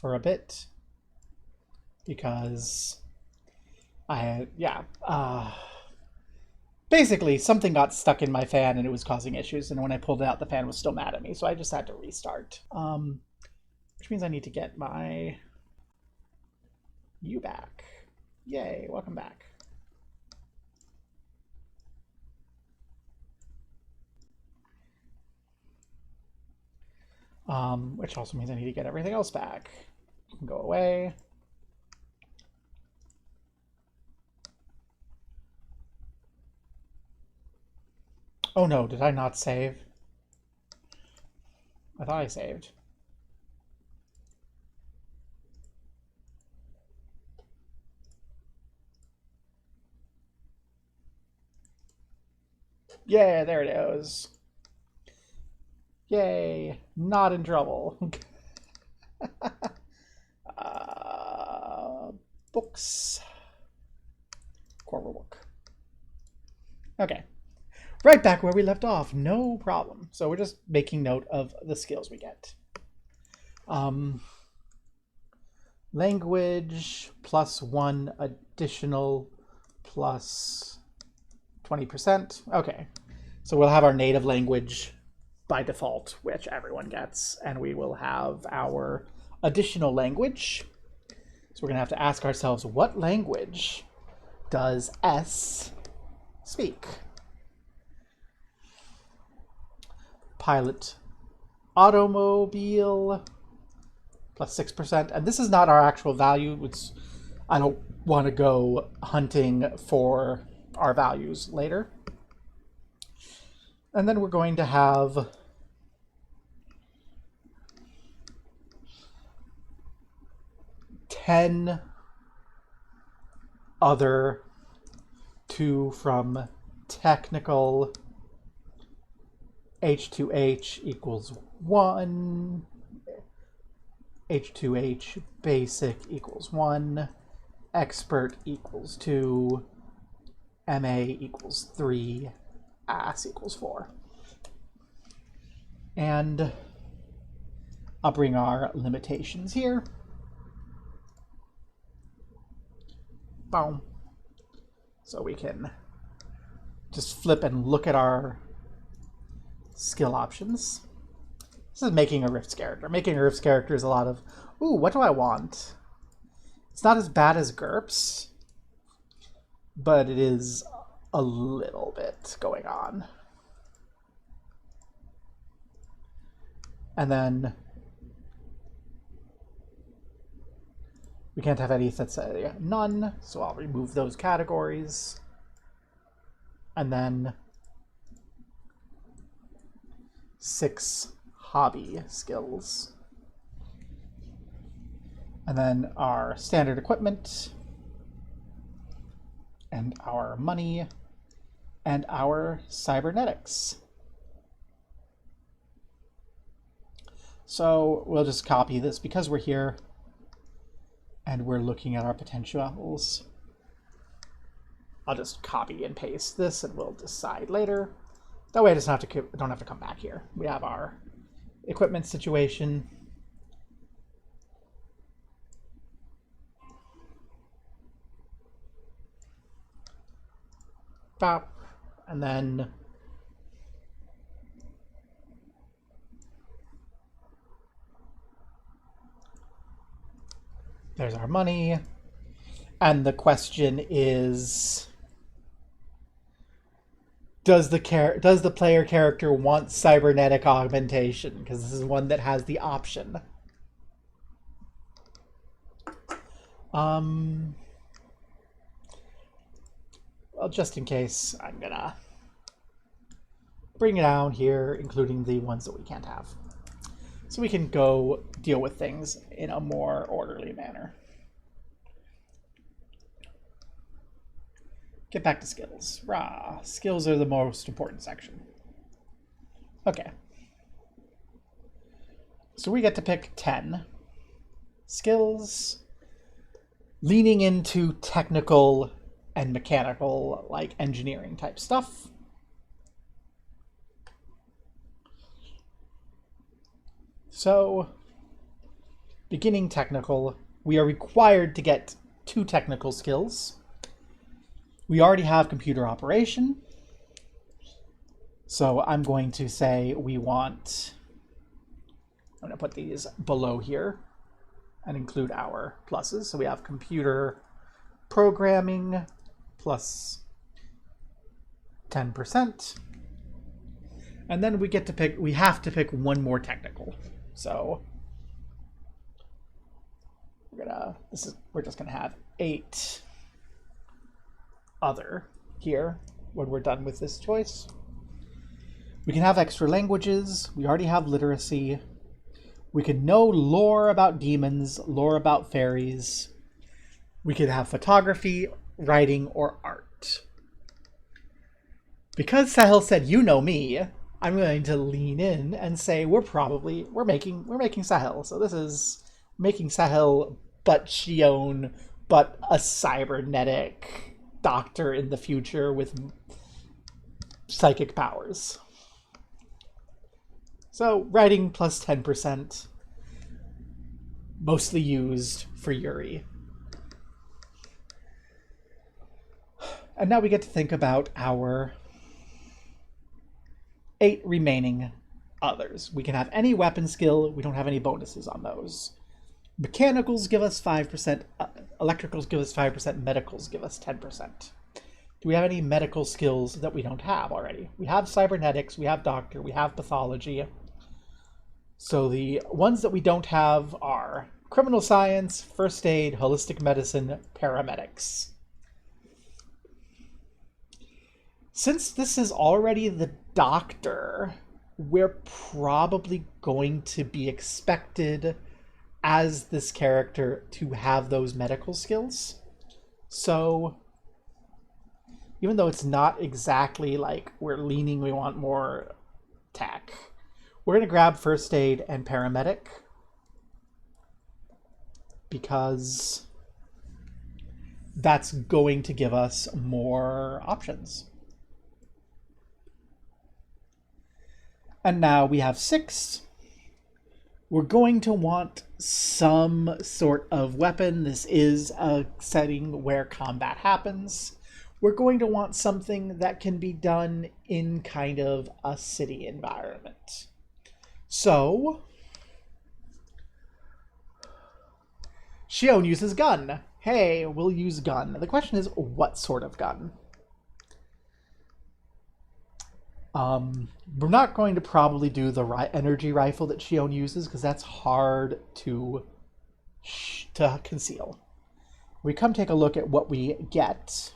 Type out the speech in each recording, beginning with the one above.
for a bit because basically something got stuck in my fan and it was causing issues, and when I pulled it out the fan was still mad at me, so I just had to restart. Which means I need to get my you back. Yay, welcome back. Which also means I need to get everything else back. You can go away. Oh no, did I not save? I thought I saved. Yeah, there it is. Yay, not in trouble. Books. Core book. Okay. Right back where we left off. No problem. So we're just making note of the skills we get. Language plus 1 additional plus 20%. Okay. So we'll have our native language by default, which everyone gets, and we will have our additional language. So we're going to have to ask ourselves, what language does S speak? Pilot automobile plus 6%. And this is not our actual value. I don't want to go hunting for our values later. And then we're going to have ten other, 2 from technical, H2H equals 1, H2H basic equals 1, expert equals 2, MA equals 3, AS equals 4. And I'll bring our limitations here. Boom. So we can just flip and look at our skill options. This is making a Rifts character. Making a Rifts character is a lot of, ooh, what do I want? It's not as bad as GURPS, but it is a little bit going on. And then we can't have any that say none, so I'll remove those categories. And then 6 hobby skills. And then our standard equipment, and our money, and our cybernetics. So we'll just copy this because we're here and we're looking at our potentials. I'll just copy and paste this and we'll decide later. That way I don't have to come back here. We have our equipment situation. Bop. And then there's our money. And the question is, does the player character want cybernetic augmentation? Because this is one that has the option. Well, just in case, I'm gonna bring it down here, including the ones that we can't have, so we can go deal with things in a more orderly manner. Get back to skills. Rah. Skills are the most important section. Okay. So we get to pick 10 skills, leaning into technical and mechanical, like engineering type stuff. So beginning technical. We are required to get 2 technical skills. We already have computer operation. So I'm going to say we want, I'm going to put these below here and include our pluses. So we have computer programming plus 10%. And then we get to pick, we have to pick one more technical. So we're just gonna have 8 other here when we're done with this choice. We can have extra languages. We already have literacy. We can know lore about demons, lore about fairies. We could have photography, writing, or art. Because Sahil said, "You know me," I'm going to lean in and say we're making Sahil. So this is making Sahil, but Xion, but a cybernetic doctor in the future with psychic powers. So writing plus 10%, mostly used for Yuri. And now we get to think about our 8 remaining others. We can have any weapon skill. We don't have any bonuses on those. Mechanicals give us 5%, electricals give us 5%, medicals give us 10%. Do we have any medical skills that we don't have already? We have cybernetics, we have doctor, we have pathology. So the ones that we don't have are criminal science, first aid, holistic medicine, paramedics. Since this is already the doctor, we're probably going to be expected as this character to have those medical skills. So even though it's not exactly like we're leaning, we want more tech, we're going to grab first aid and paramedic because that's going to give us more options. And now we have 6. We're going to want some sort of weapon. This is a setting where combat happens. We're going to want something that can be done in kind of a city environment. So, Xion uses gun. Hey, we'll use gun. The question is, what sort of gun? We're not going to probably do the energy rifle that Xion uses because that's hard to conceal. We come take a look at what we get.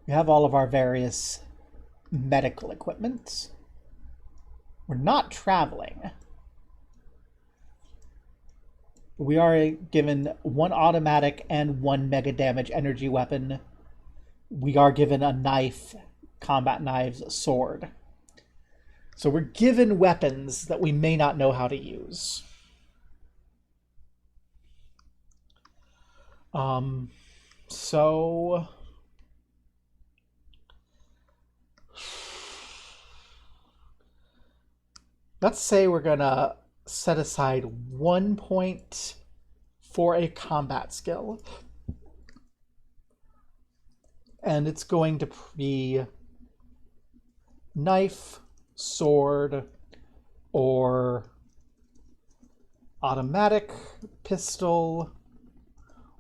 We have all of our various medical equipment. We're not traveling. We are given 1 automatic and 1 mega damage energy weapon. We are given a knife, combat knives, sword. So we're given weapons that we may not know how to use. So let's say we're gonna set aside 1 point for a combat skill. And it's going to be knife, sword, or automatic pistol,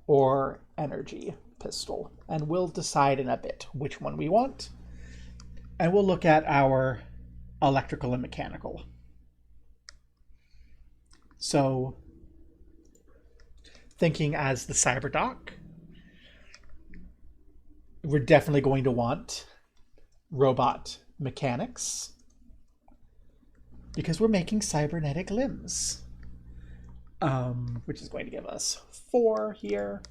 or energy pistol. And we'll decide in a bit which one we want. And we'll look at our electrical and mechanical. So, thinking as the CyberDoc, we're definitely going to want robot mechanics because we're making cybernetic limbs, which is going to give us 4 here.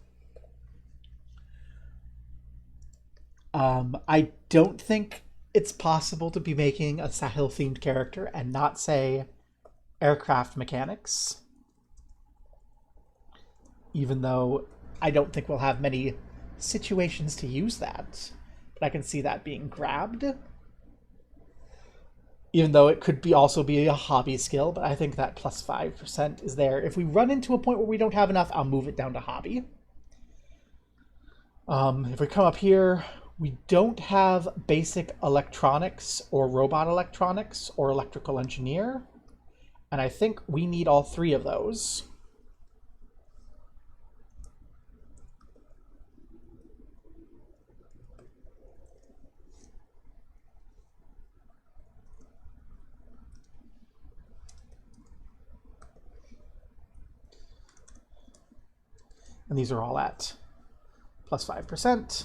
I don't think it's possible to be making a Sahil-themed character and not say aircraft mechanics, even though I don't think we'll have many situations to use that. But I can see that being grabbed. Even though it could also be a hobby skill, but I think that plus 5% is there. If we run into a point where we don't have enough, I'll move it down to hobby. If we come up here, we don't have basic electronics or robot electronics or electrical engineer. And I think we need all three of those. And these are all at plus 5%.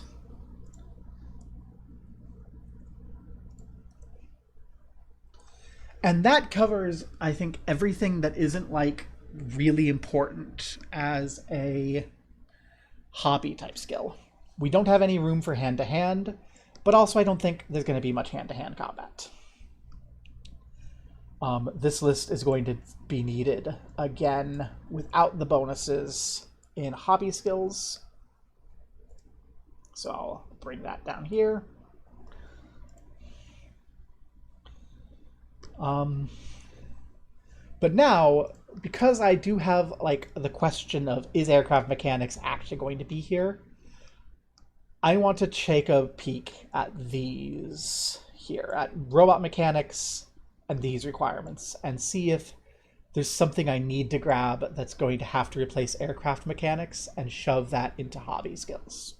And that covers, I think, everything that isn't like really important as a hobby type skill. We don't have any room for hand-to-hand, but also I don't think there's going to be much hand-to-hand combat. This list is going to be needed again without the bonuses in hobby skills. So I'll bring that down here. But now, because I do have like the question of is aircraft mechanics actually going to be here, I want to take a peek at these here, at robot mechanics and these requirements, and see if there's something I need to grab that's going to have to replace aircraft mechanics and shove that into hobby skills.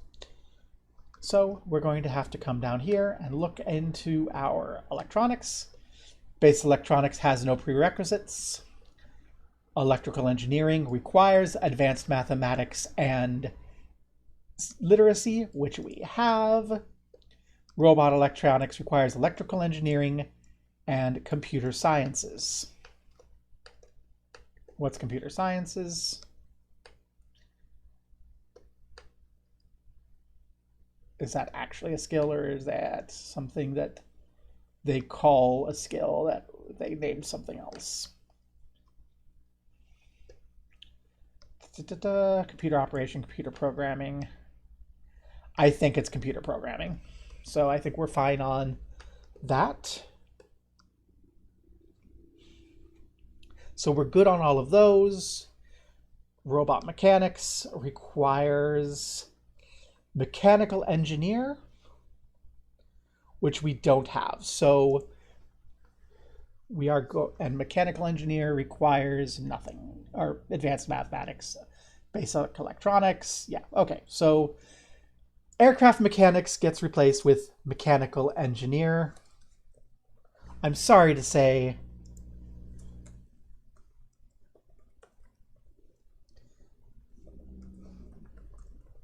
So we're going to have to come down here and look into our electronics. Base electronics has no prerequisites. Electrical engineering requires advanced mathematics and literacy, which we have. Robot electronics requires electrical engineering and computer sciences. What's computer sciences? Is that actually a skill, or is that something that they call a skill that they named something else? Computer operation, computer programming. I think it's computer programming. So I think we're fine on that. So we're good on all of those. Robot mechanics requires mechanical engineer, which we don't have. So we are and mechanical engineer requires nothing, or advanced mathematics, basic electronics. Yeah, okay. So aircraft mechanics gets replaced with mechanical engineer. I'm sorry to say,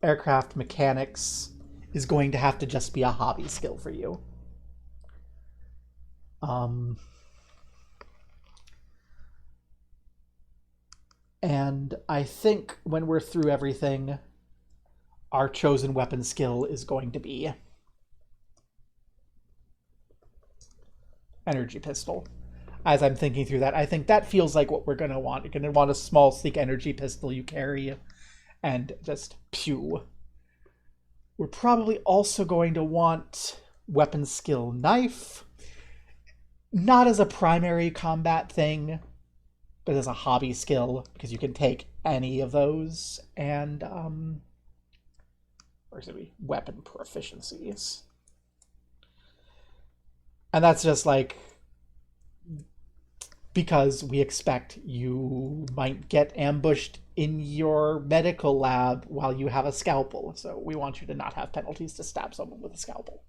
aircraft mechanics is going to have to just be a hobby skill for you. And I think when we're through everything, our chosen weapon skill is going to be energy pistol. As I'm thinking through that, I think that feels like what we're going to want. You're going to want a small, sleek energy pistol you carry and just pew. We're probably also going to want weapon skill knife, not as a primary combat thing, but as a hobby skill, because you can take any of those. And where should we? Weapon proficiencies. And that's just like, because we expect you might get ambushed in your medical lab while you have a scalpel. So we want you to not have penalties to stab someone with a scalpel.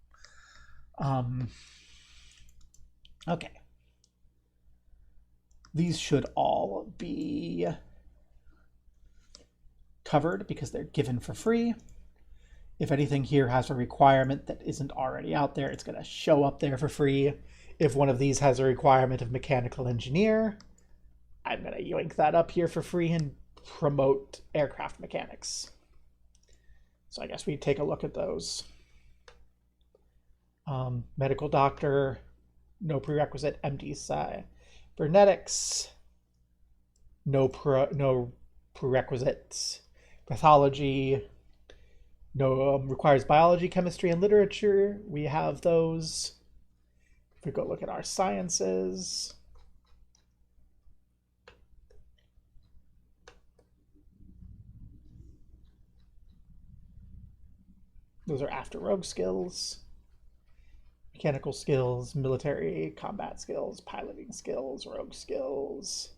Okay. These should all be covered because they're given for free. If anything here has a requirement that isn't already out there, it's going to show up there for free. If one of these has a requirement of mechanical engineer, I'm going to yoink that up here for free and promote aircraft mechanics. So I guess we take a look at those. Medical doctor, no prerequisite. MD cybernetics, no prerequisites. Pathology, No, requires biology, chemistry, and literature. We have those. If we go look at our sciences, those are after rogue skills, mechanical skills, military, combat skills, piloting skills, rogue skills.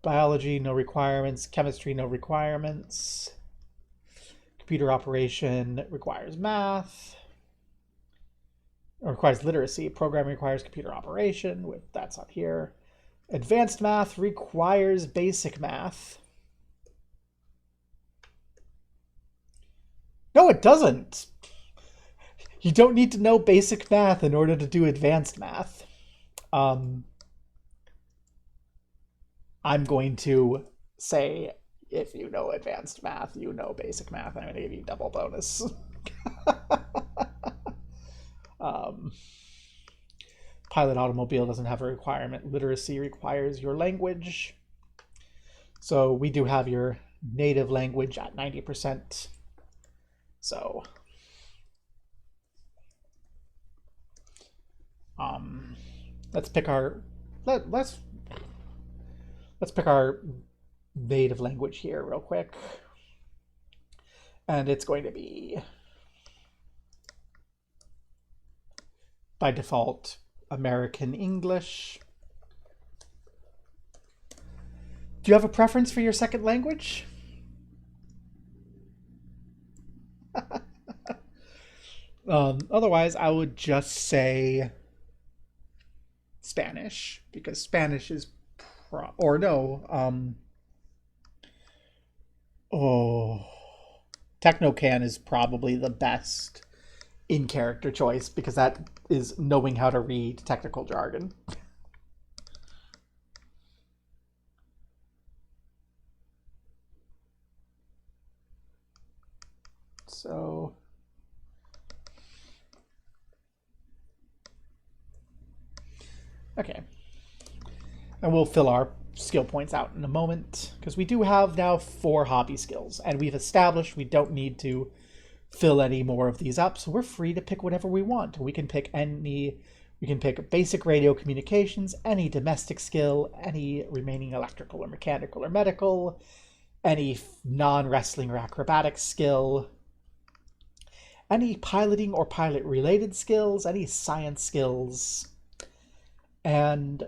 Biology, no requirements. Chemistry, no requirements. Computer operation requires math. Or requires literacy. Programming requires computer operation. That's up here. Advanced math requires basic math. No, it doesn't. You don't need to know basic math in order to do advanced math. I'm going to say if you know advanced math, you know basic math. I'm going to give you double bonus. Pilot automobile doesn't have a requirement. Literacy requires your language. So we do have your native language at 90%. So let's pick our let's pick our native language here real quick. And it's going to be by default American English. Do you have a preference for your second language? Otherwise, I would just say Spanish, because Spanish is Technocan is probably the best in-character choice, because that is knowing how to read technical jargon. So okay, and we'll fill our skill points out in a moment, because we do have now 4 hobby skills, and we've established we don't need to fill any more of these up, so we're free to pick whatever we want. We can pick basic radio communications, any domestic skill, any remaining electrical or mechanical or medical, any non-wrestling or acrobatic skill, any piloting or pilot-related skills, any science skills. And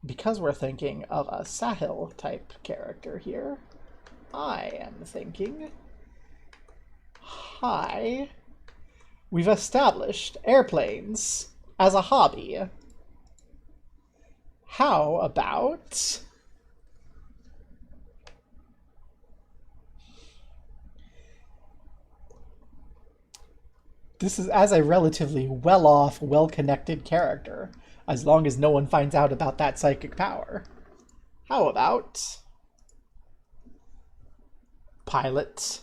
because we're thinking of a Sahil type character here, I am thinking, hi, we've established airplanes as a hobby. How about this is as a relatively well-off, well-connected character, as long as no one finds out about that psychic power. How about pilot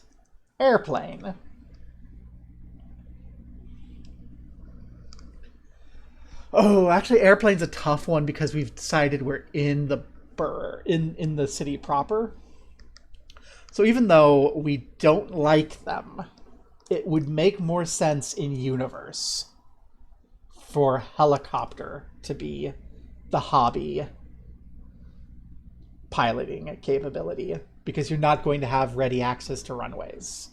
airplane? Oh, actually, airplane's a tough one because we've decided we're in the in the city proper. So even though we don't like them, it would make more sense in universe for helicopter to be the hobby piloting capability, because you're not going to have ready access to runways.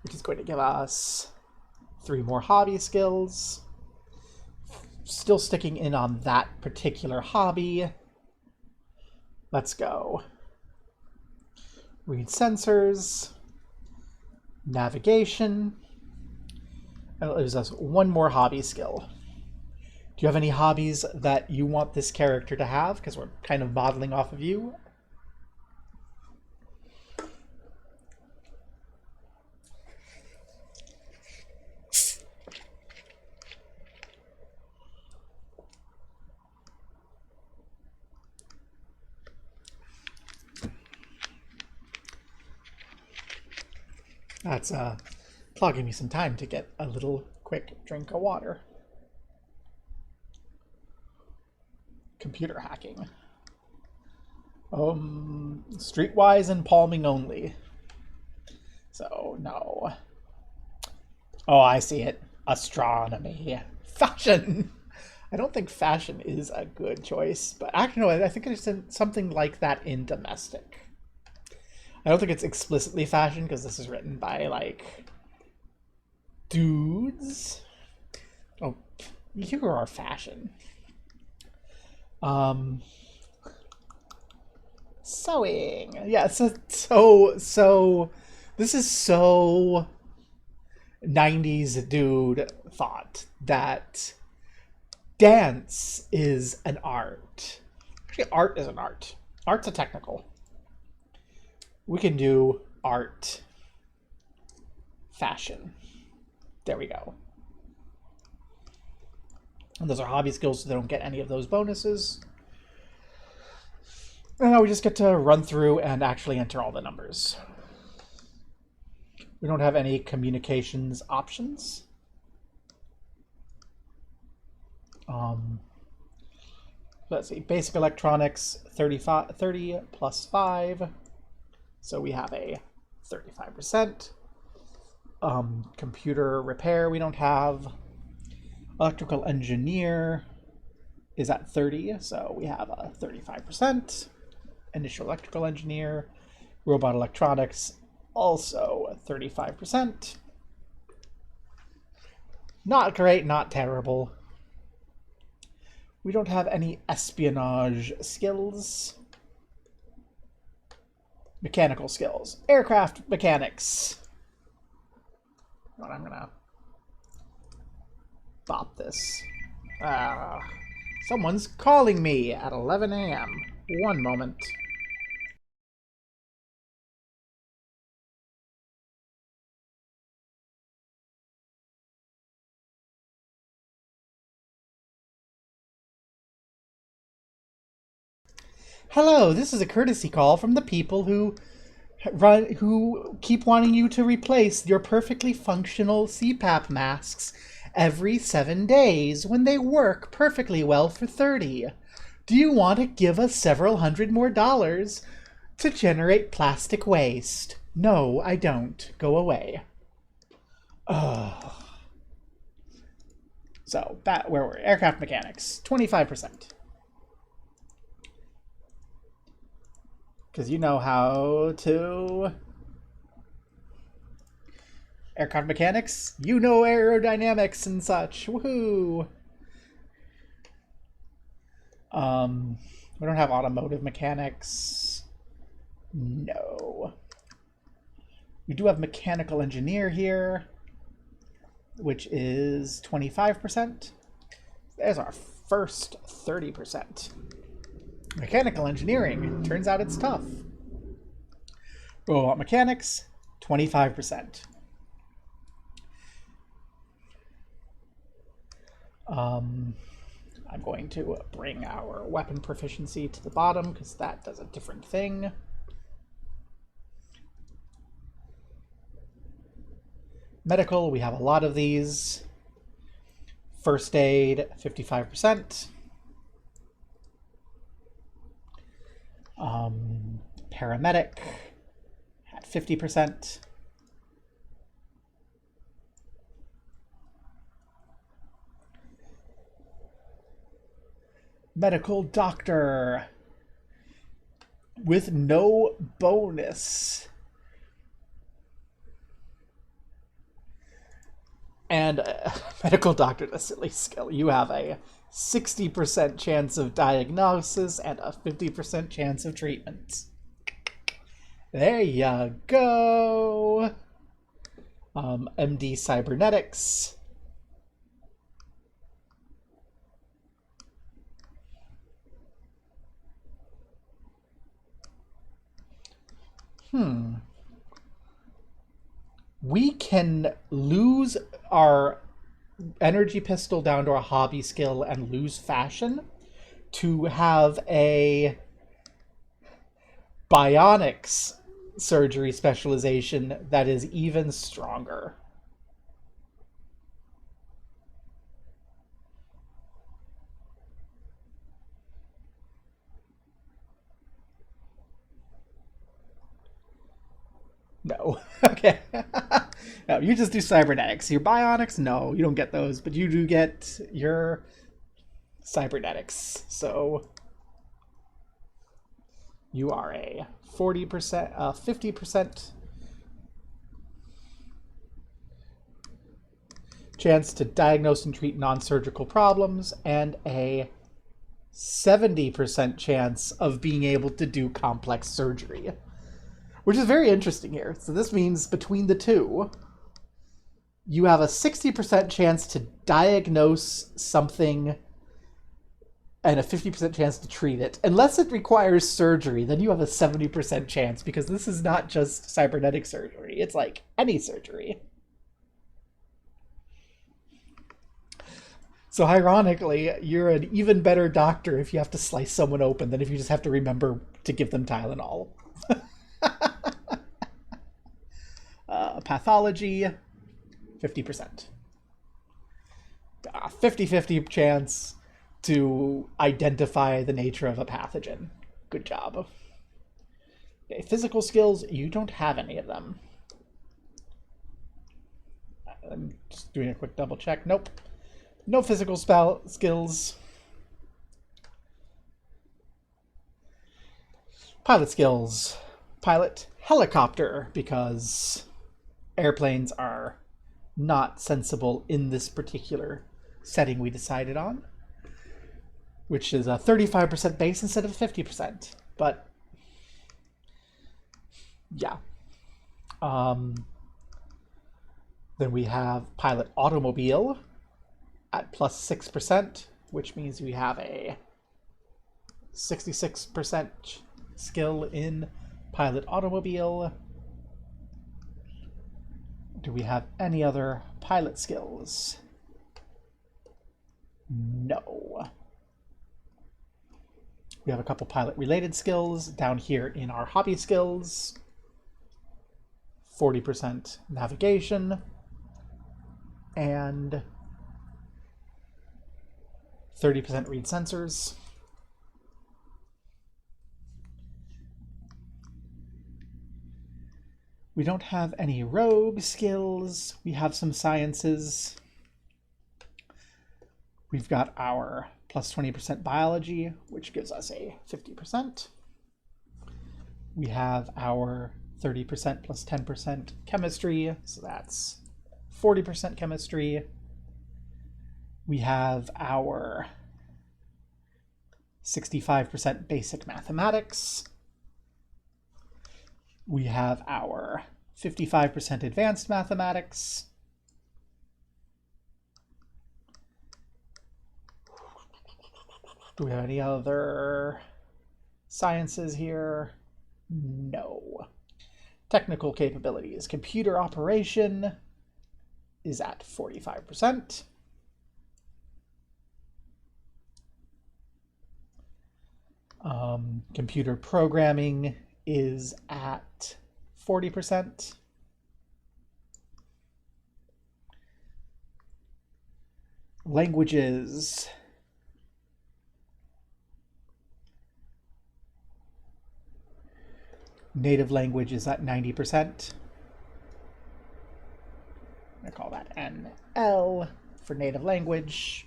Which is going to give us 3 more hobby skills. Still sticking in on that particular hobby. Let's go. Read sensors, navigation, and it leaves us 1 more hobby skill. Do you have any hobbies that you want this character to have? Because we're kind of modeling off of you. That's clogging me some time to get a little quick drink of water. computer hacking. Streetwise and palming only. So, no. Oh, I see it. Astronomy. Fashion. I don't think fashion is a good choice, but actually, no, I think it's something like that in domestic. I don't think it's explicitly fashion because this is written by, like, dudes. Oh, you are fashion. Sewing. Yeah, so this is so 90s dude thought that dance is an art. Actually, art is an art. Art's a technical. We can do art, fashion. There we go. And those are hobby skills, so they don't get any of those bonuses. And now we just get to run through and actually enter all the numbers. We don't have any communications options. Let's see, basic electronics, 30 plus 5. So we have a 35%. Computer repair we don't have. Electrical engineer is at 30, so we have a 35%. Initial electrical engineer. Robot electronics, also 35%. Not great, not terrible. We don't have any espionage skills. Mechanical skills. Aircraft mechanics. I'm gonna bop this. Someone's calling me at 11 a.m. One moment. Hello, this is a courtesy call from the people who keep wanting you to replace your perfectly functional CPAP masks every 7 days when they work perfectly well for 30. Do you want to give us several hundred more dollars to generate plastic waste? No, I don't. Go away. Ugh. So, where were we? Aircraft mechanics, 25%. Because you know how to... Aircraft mechanics, you know aerodynamics and such. Woohoo! We don't have automotive mechanics. No. We do have mechanical engineer here, which is 25%. There's our first 30%. Mechanical engineering, turns out it's tough. Robot mechanics, 25%. I'm going to bring our weapon proficiency to the bottom because that does a different thing. Medical, we have a lot of these. First aid, 55%. Paramedic at 50%. Medical doctor with no bonus. And medical doctor, a silly skill. You have a 60% chance of diagnosis and a 50% chance of treatment. There you go. MD Cybernetics. We can lose our energy pistol down to a hobby skill and lose fashion to have a bionics surgery specialization that is even stronger. No. Okay. No, you just do cybernetics. Your bionics, no, you don't get those, but you do get your cybernetics. So you are a 40%, 50% chance to diagnose and treat non-surgical problems, and a 70% chance of being able to do complex surgery, which is very interesting here. So this means between the two, you have a 60% chance to diagnose something and a 50% chance to treat it. Unless it requires surgery, then you have a 70% chance, because this is not just cybernetic surgery. It's like any surgery. So ironically, you're an even better doctor if you have to slice someone open than if you just have to remember to give them Tylenol. Pathology, 50%. 50-50 chance to identify the nature of a pathogen. Good job. Okay, physical skills, you don't have any of them. I'm just doing a quick double check. Nope. No physical skills. Pilot skills. Pilot helicopter, because airplanes are not sensible in this particular setting we decided on, which is a 35% base instead of 50%. But yeah. Then we have pilot automobile at plus 6%, which means we have a 66% skill in pilot automobile. Do we have any other pilot skills? No. We have a couple pilot related skills down here in our hobby skills. 40% navigation and 30% read sensors. We don't have any rogue skills. We have some sciences. We've got our plus 20% biology, which gives us a 50%. We have our 30% plus 10% chemistry, so that's 40% chemistry. We have our 65% basic mathematics. We have our 55% advanced mathematics. Do we have any other sciences here? No. Technical capabilities. Computer operation is at 45%. Computer programming is at 40%. Languages. Native language is at 90%. I'm going to call that NL for native language.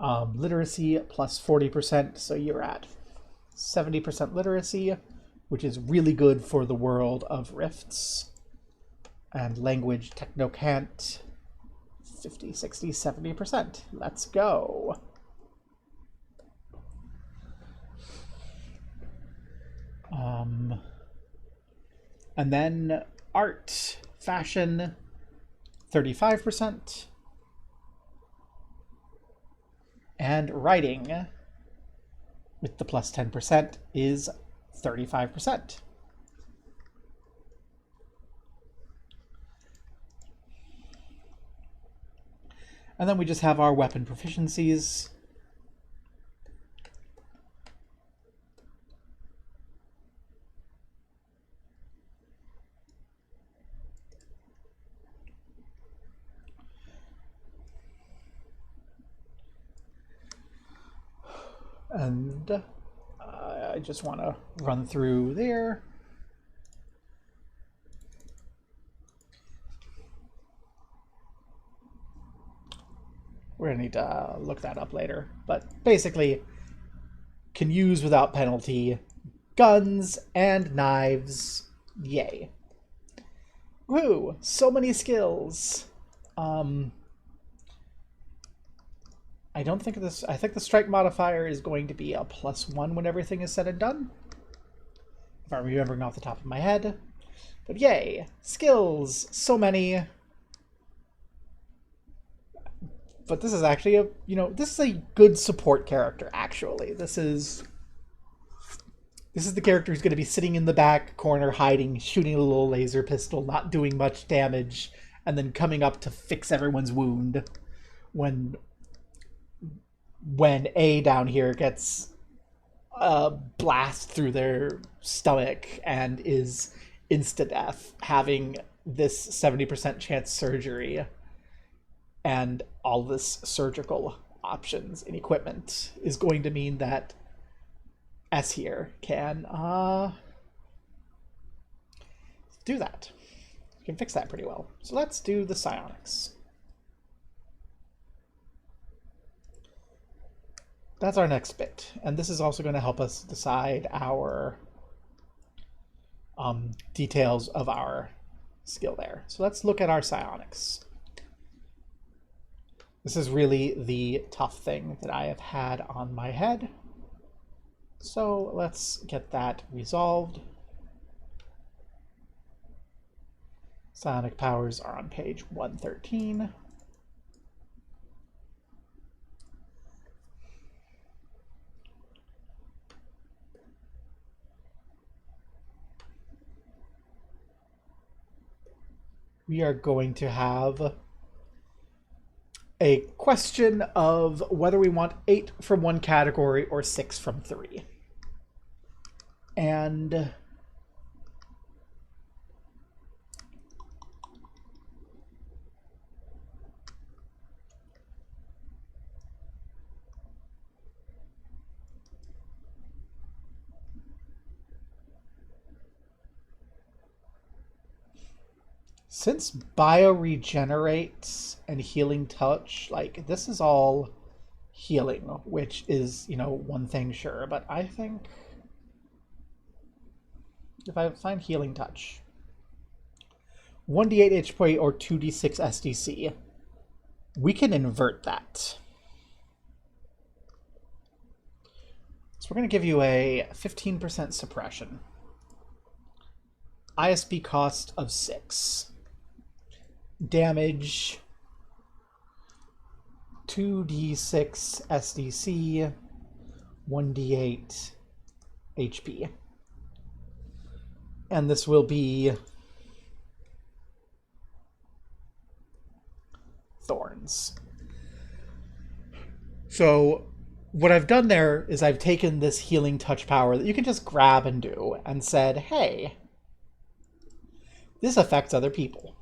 Literacy plus 40%, so you're at 70% literacy, which is really good for the world of Rifts. And language technocant, 50, 60, 70%. Let's go. And then art, fashion, 35%. And writing, with the plus 10%, is 35%. And then we just have our weapon proficiencies. And I just want to run through there. We're going to need to look that up later. But basically, can use without penalty guns and knives. Yay. Woo! So many skills. I don't think this... I think the strike modifier is going to be a +1 when everything is said and done. If I'm remembering off the top of my head. But yay! Skills! So many. But this is actually a... You know, this is a good support character, actually. This is the character who's going to be sitting in the back corner, hiding, shooting a little laser pistol, not doing much damage, and then coming up to fix everyone's wound when A down here gets a blast through their stomach and is insta-death, having this 70% chance surgery and all this surgical options and equipment is going to mean that S here can do that. You can fix that pretty well. So let's do the psionics. That's our next bit, and this is also going to help us decide our details of our skill there. So let's look at our psionics. This is really the tough thing that I have had on my head. So let's get that resolved. Psionic powers are on page 113. We are going to have a question of whether we want 8 from one category or 6 from 3. And since bioregenerates and healing touch, like, this is all healing, which is, you know, one thing, sure, but I think if I find healing touch, 1d8 HP or 2d6 SDC, we can invert that. So we're going to give you a 15% suppression. ISP cost of 6. Damage 2d6 SDC, 1d8 HP. And this will be thorns. So what I've done there is I've taken this healing touch power that you can just grab and do and said, hey, this affects other people.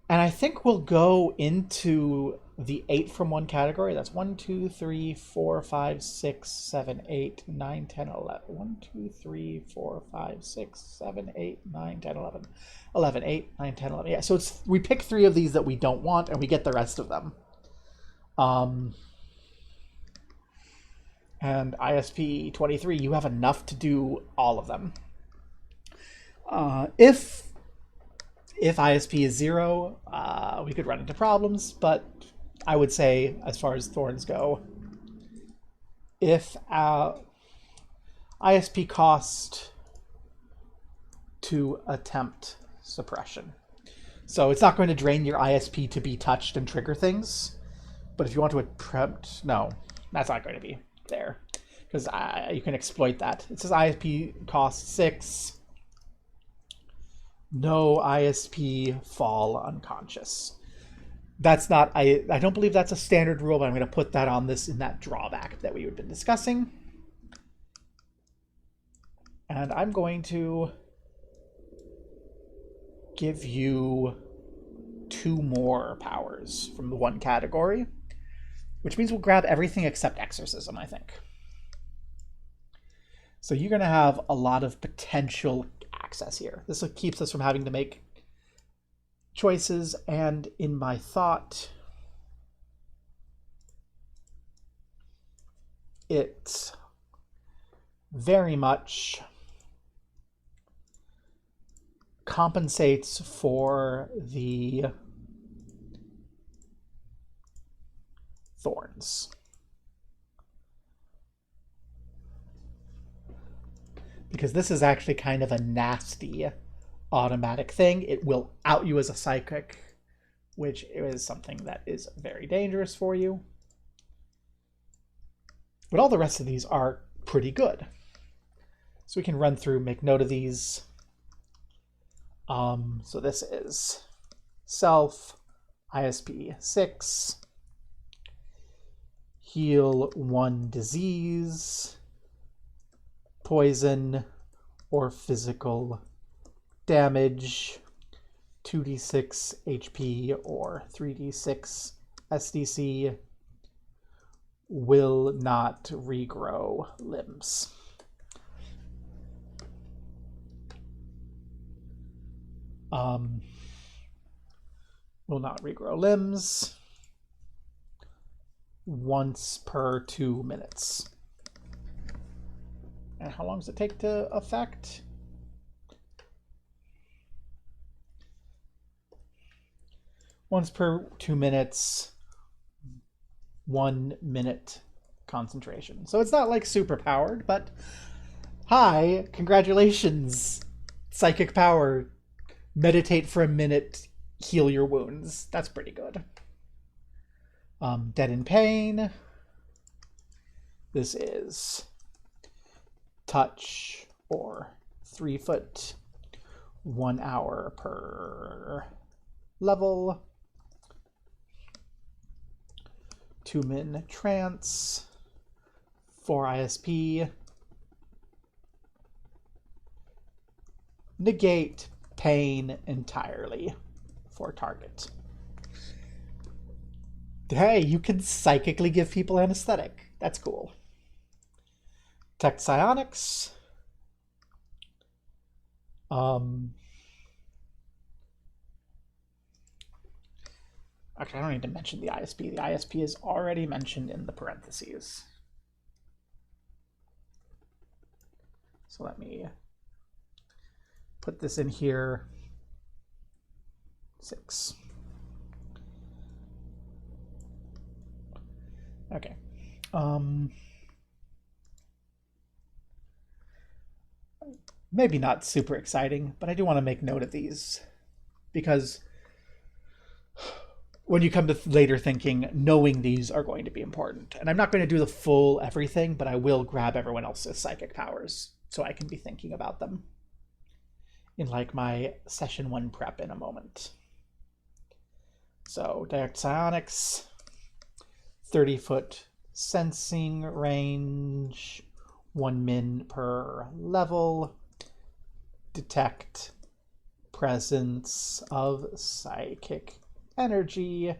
And I think we'll go into the 8 from one category. That's 1, 2, 3, 4, 5, 6, 7, 8, 9, 10, 11. 1, 2, 3, 4, 5, 6, 7, 8, 9, 10, 11. 11, 8, 9, 10, 11. Yeah, so it's, we pick 3 of these that we don't want, and we get the rest of them. And ISP 23, you have enough to do all of them. If ISP is 0, we could run into problems, but I would say, as far as thorns go, if ISP cost to attempt suppression. So it's not going to drain your ISP to be touched and trigger things, but if you want to attempt, no, that's not going to be there, because you can exploit that. It says ISP cost 6. No ISP fall unconscious. That's not, I don't believe that's a standard rule, but I'm going to put that on this in that drawback that we have been discussing. And I'm going to give you 2 more powers from the one category, which means we'll grab everything except exorcism, I think. So you're going to have a lot of potential access here. This keeps us from having to make choices, and in my thought, it very much compensates for the thorns. Because this is actually kind of a nasty automatic thing. It will out you as a psychic, which is something that is very dangerous for you. But all the rest of these are pretty good. So we can run through, make note of these. So this is self, ISP 6, heal 1 disease, poison, or physical damage, 2d6 HP or 3d6 SDC, will not regrow limbs. Will not regrow limbs once per 2 minutes. And how long does it take to affect? Once per 2 minutes, 1 minute concentration. So it's not like super powered, but hi, congratulations, psychic power. Meditate for a minute, heal your wounds. That's pretty good. Dead in pain. This is touch or 3 foot, 1 hour per level. 2 min trance, 4 ISP. Negate pain entirely for target. Hey, you can psychically give people anesthetic. That's cool. Detect psionics. Actually, I don't need to mention the ISP. The ISP is already mentioned in the parentheses. So let me put this in here. 6. Okay. Maybe not super exciting, but I do want to make note of these because when you come to later thinking, knowing these are going to be important. And I'm not going to do the full everything, but I will grab everyone else's psychic powers so I can be thinking about them in like my session 1 prep in a moment. So direct psionics, 30 foot sensing range, 1 min per level, detect presence of psychic energy,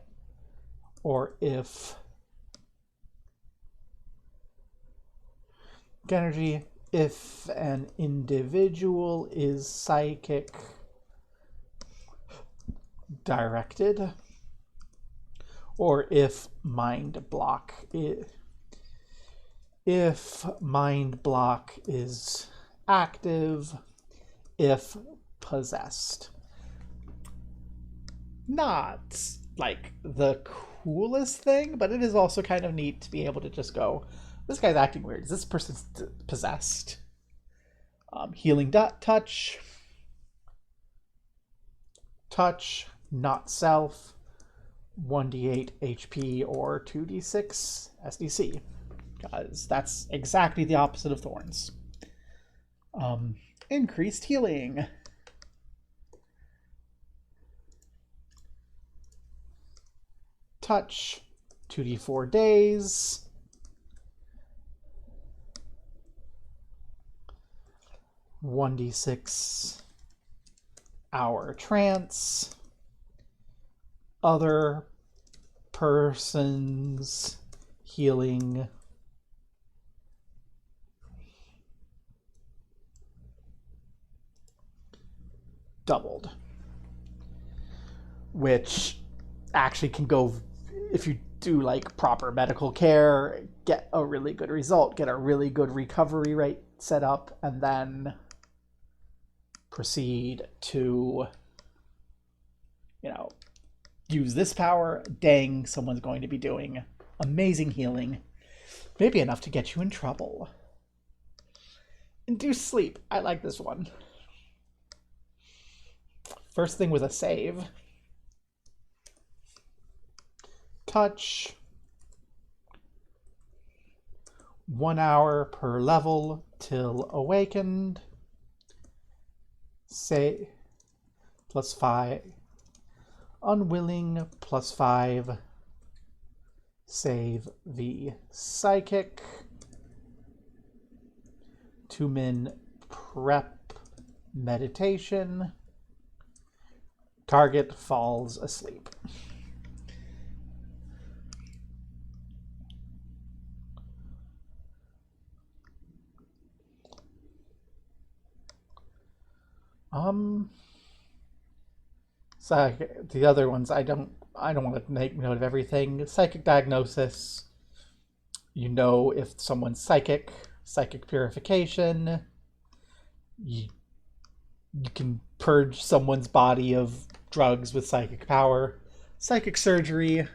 or if an individual is psychic directed, or if mind block is active, if possessed. Not like the coolest thing, but it is also kind of neat to be able to just go, this guy's acting weird. Is this person possessed? Healing touch. Touch, not self. 1d8 HP or 2d6 SDC. Because that's exactly the opposite of thorns. Increased healing. Touch, 2d4 days. (1d6) hour trance. Other person's healing doubled, which actually can go, if you do like proper medical care, get a really good result, get a really good recovery rate set up, and then proceed to, use this power. Dang, someone's going to be doing amazing healing. Maybe enough to get you in trouble. Induce sleep. I like this one. First thing with a save. Touch. 1 hour per level till awakened. Say +5. Unwilling +5. Save the psychic. 2-min prep meditation. Target falls asleep. So the other ones, I don't want to make note of everything. Psychic diagnosis. You know if someone's psychic purification. You can purge someone's body of drugs with psychic power. Psychic surgery.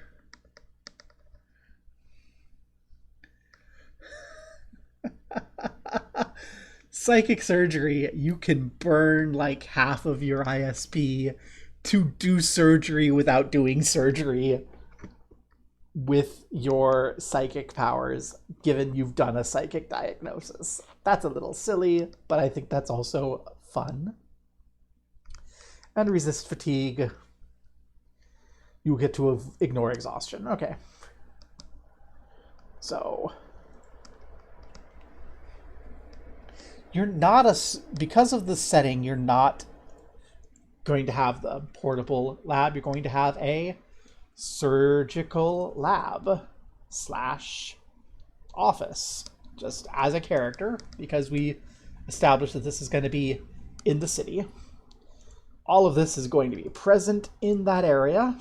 Psychic surgery, you can burn like half of your ISP to do surgery without doing surgery with your psychic powers, given you've done a psychic diagnosis. That's a little silly, but I think that's also fun. And resist fatigue. You get to ignore exhaustion. Okay. So you're not because of the setting, you're not going to have the portable lab. You're going to have a surgical lab / office, just as a character, because we established that this is going to be in the city. All of this is going to be present in that area.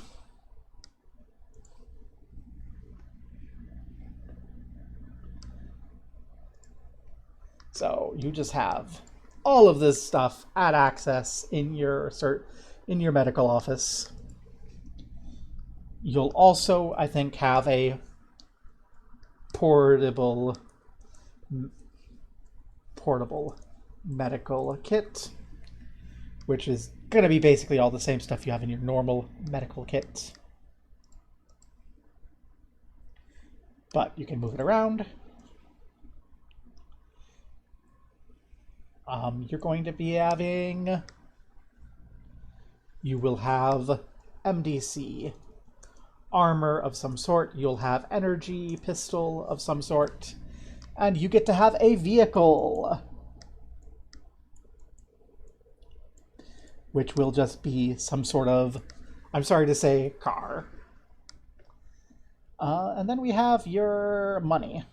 So you just have all of this stuff at access in your medical office. You'll also, I think, have a portable medical kit, which is going to be basically all the same stuff you have in your normal medical kit. But you can move it around. You're going to be having... You will have MDC armor of some sort. You'll have energy pistol of some sort. And you get to have a vehicle, which will just be some sort of, I'm sorry to say, car. And then we have your money.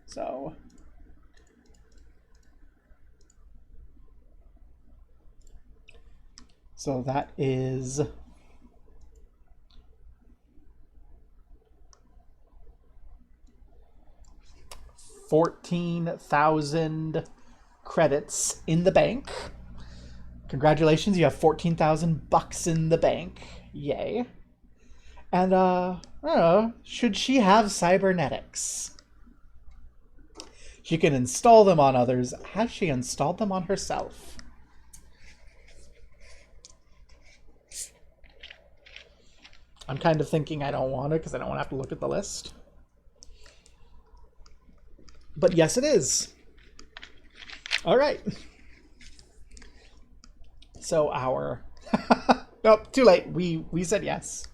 So that is 14,000 credits in the bank. Congratulations, you have 14,000 bucks in the bank. Yay. And, I don't know, should she have cybernetics? She can install them on others. Has she installed them on herself? I'm kind of thinking I don't want to because I don't want to have to look at the list. But yes, it is. All right. So our... Nope, too late. We said yes.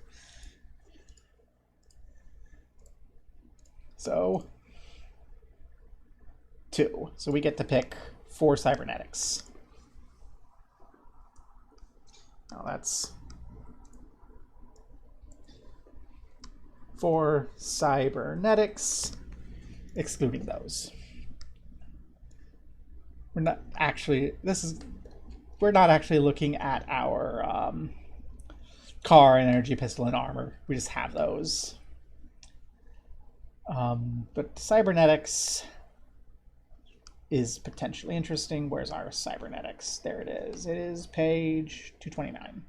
So 2. So we get to pick 4 cybernetics. Now that's 4 cybernetics, excluding those. We're not actually, we're not actually looking at our car and energy pistol and armor. We just have those. But cybernetics is potentially interesting. Where's our cybernetics? There it is. It is page 229.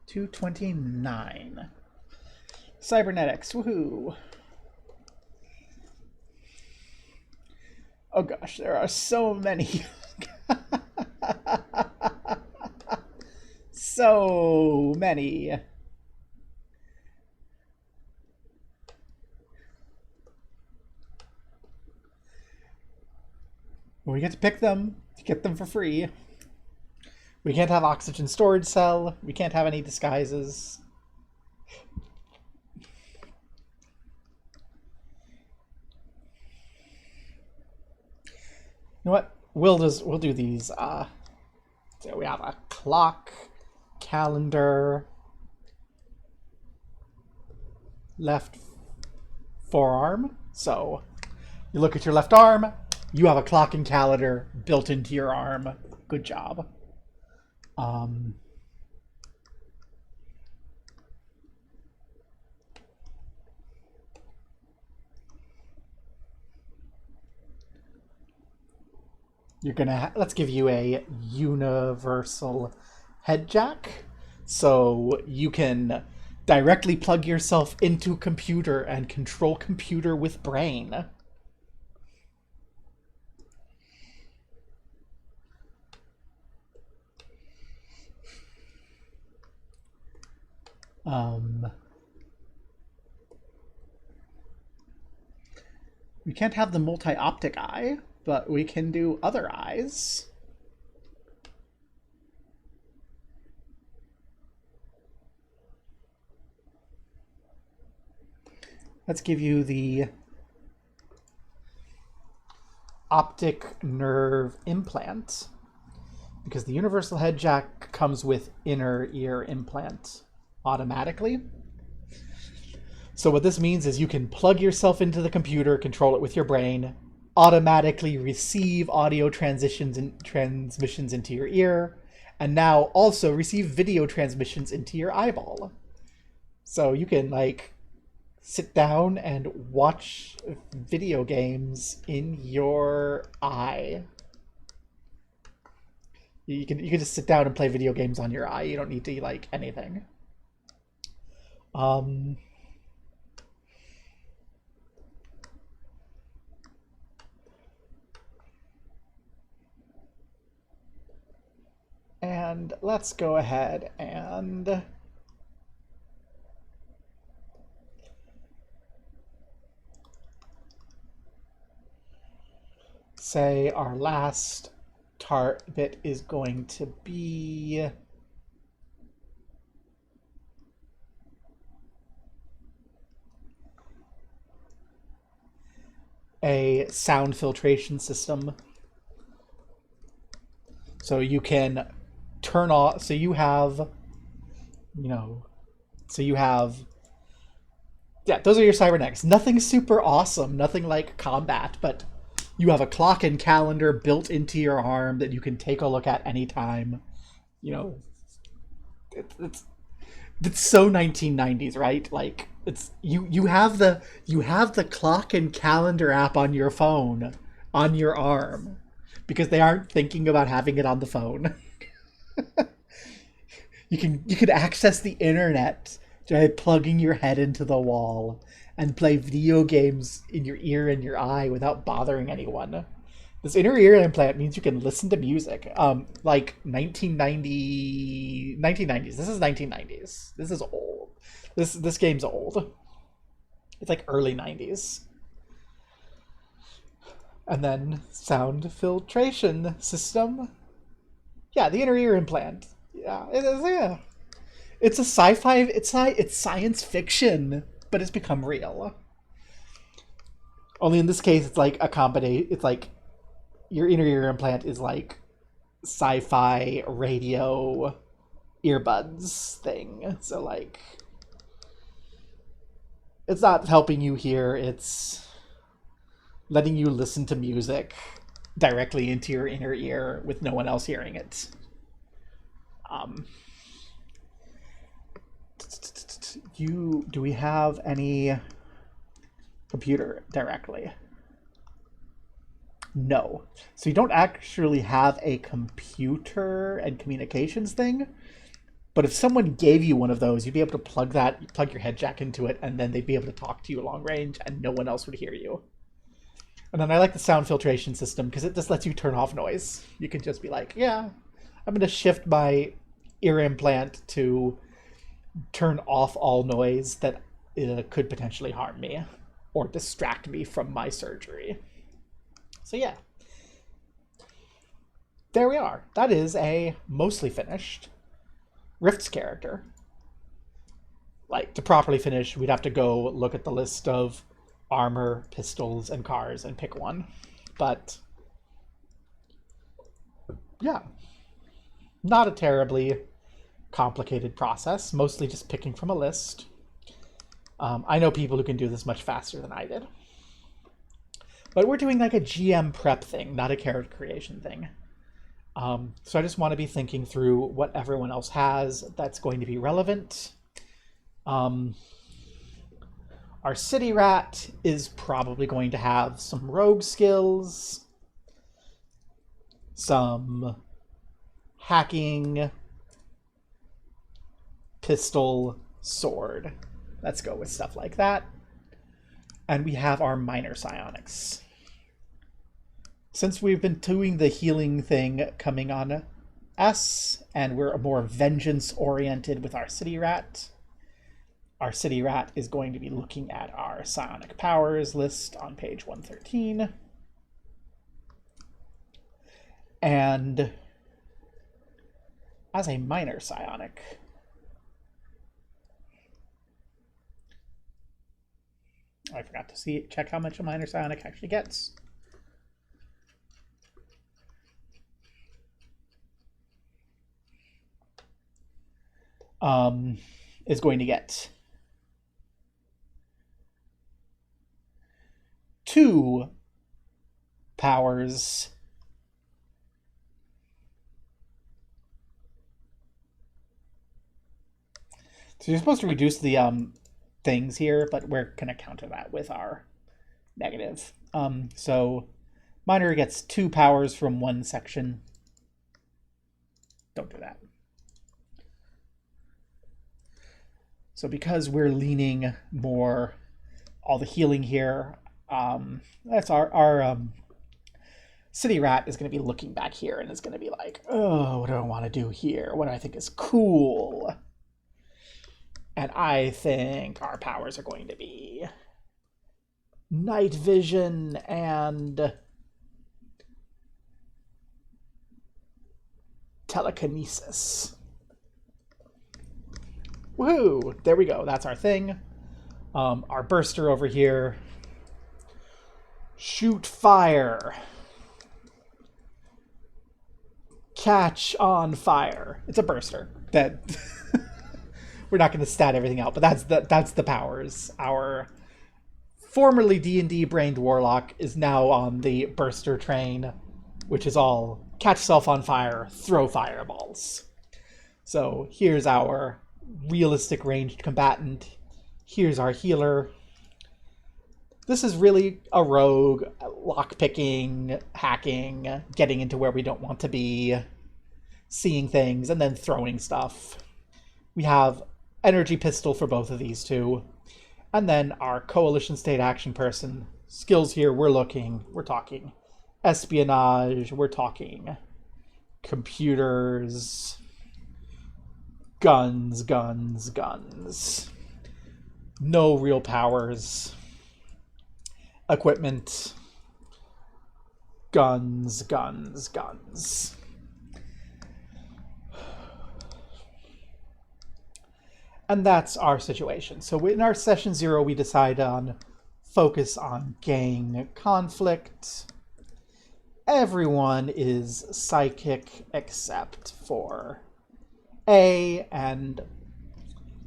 229. Cybernetics, woohoo. Oh gosh, there are so many. So many. We get to pick them, to get them for free. We can't have oxygen storage cell. We can't have any disguises. You know what? We'll do these. So we have a clock, calendar, left forearm. So you look at your left arm, you have a clock and calendar built into your arm. Good job. You're gonna let's give you a universal head jack, so you can directly plug yourself into computer and control computer with brain. We can't have the multi-optic eye, but we can do other eyes. Let's give you the optic nerve implant, because the universal head jack comes with inner ear implant automatically. So what this means is you can plug yourself into the computer, control it with your brain, automatically receive audio transitions and transmissions into your ear, and now also receive video transmissions into your eyeball. So you can like sit down and watch video games in your eye. You can just sit down and play video games on your eye. You don't need to like anything. And let's go ahead and say our last tart bit is going to be a sound filtration system. So you can turn off, so you have, yeah, those are your cybernetics. Nothing super awesome, nothing like combat, but you have a clock and calendar built into your arm that you can take a look at anytime. It's so 1990s, right? Like it's you have the clock and calendar app on your phone, on your arm, because they aren't thinking about having it on the phone. You can access the internet by plugging your head into the wall and play video games in your ear and your eye without bothering anyone. This inner ear implant means you can listen to music. Like 1990s. This is 1990s. This is old. This game's old. It's like early 90s. And then sound filtration system. Yeah, the inner ear implant. Yeah, it is. Yeah, it's a sci-fi. It's science fiction, but it's become real. Only in this case, it's like a combination. It's like your inner ear implant is like sci-fi radio earbuds thing. So like, it's not helping you hear. It's letting you listen to music directly into your inner ear with no one else hearing it. Do we have any computer directly? No. So you don't actually have a computer and communications thing. But if someone gave you one of those, you'd be able to plug your head jack into it, and then they'd be able to talk to you long range, and no one else would hear you. And then I like the sound filtration system because it just lets you turn off noise. You can just be like, yeah, I'm going to shift my ear implant to turn off all noise that could potentially harm me or distract me from my surgery. So yeah. There we are. That is a mostly finished Rift's character. Like, to properly finish, we'd have to go look at the list of armor, pistols, and cars and pick one. But, yeah. Not a terribly complicated process, mostly just picking from a list. I know people who can do this much faster than I did. But we're doing like a GM prep thing, not a character creation thing. So I just want to be thinking through what everyone else has that's going to be relevant. Our city rat is probably going to have some rogue skills, some hacking, pistol, sword. Let's go with stuff like that. And we have our minor psionics. Since we've been doing the healing thing coming on us, and we're more vengeance-oriented with our city rat is going to be looking at our psionic powers list on page 113. And as a minor psionic, I forgot to check how much a minor psionic actually gets. Is going to get 2 powers so you're supposed to reduce the things here, but we're going to counter that with our negative. So minor gets 2 powers from one section. Don't do that. So because we're leaning more all the healing here, that's our city rat is going to be looking back here and is going to be like, oh, what do I want to do here? What do I think is cool? And I think our powers are going to be night vision and telekinesis. Woohoo! There we go. That's our thing. Our burster over here. Shoot fire. Catch on fire. It's a burster. That we're not going to stat everything out, but that's the powers. Our formerly D&D brained warlock is now on the burster train, which is all catch self on fire, throw fireballs. So here's our realistic ranged combatant. Here's our healer. This is really a rogue, lockpicking, hacking, getting into where we don't want to be, seeing things, and then throwing stuff. We have energy pistol for both of these two. And then our coalition state action person. Skills here, we're talking espionage, we're talking computers, guns. No real powers. Equipment. Guns. And that's our situation. So in our session 0, we decide on focus on gang conflict. Everyone is psychic except for A, and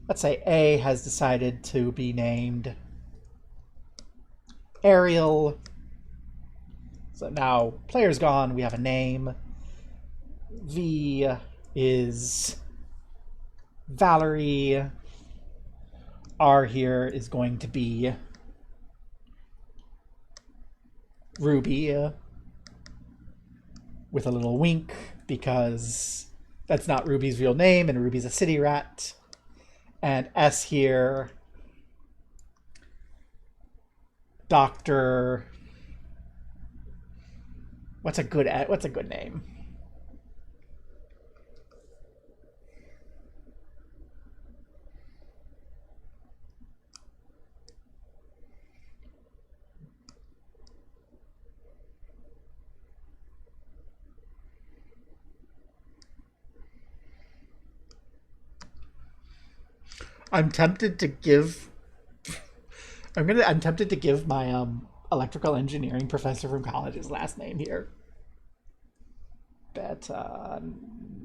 let's say A has decided to be named Ariel. So now player's gone, we have a name. V is Valerie. R here is going to be Ruby with a little wink because that's not Ruby's real name and Ruby's a city rat. And S here, Dr. What's a good name? I'm tempted to give my electrical engineering professor from college his last name here. Beta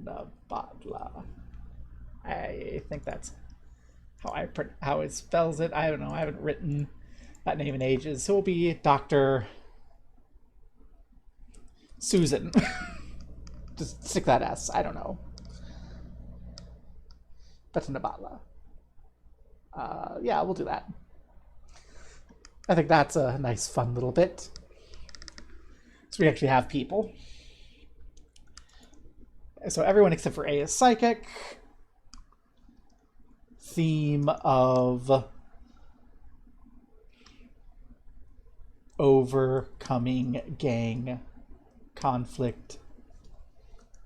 Nabatla. I think that's how it spells it. I don't know. I haven't written that name in ages. So it'll be Dr. Susan. Just stick that S. I don't know. Beta Nabatla. Yeah, we'll do that. I think that's a nice, fun little bit. So we actually have people. So everyone except for A is psychic. Theme of overcoming gang conflict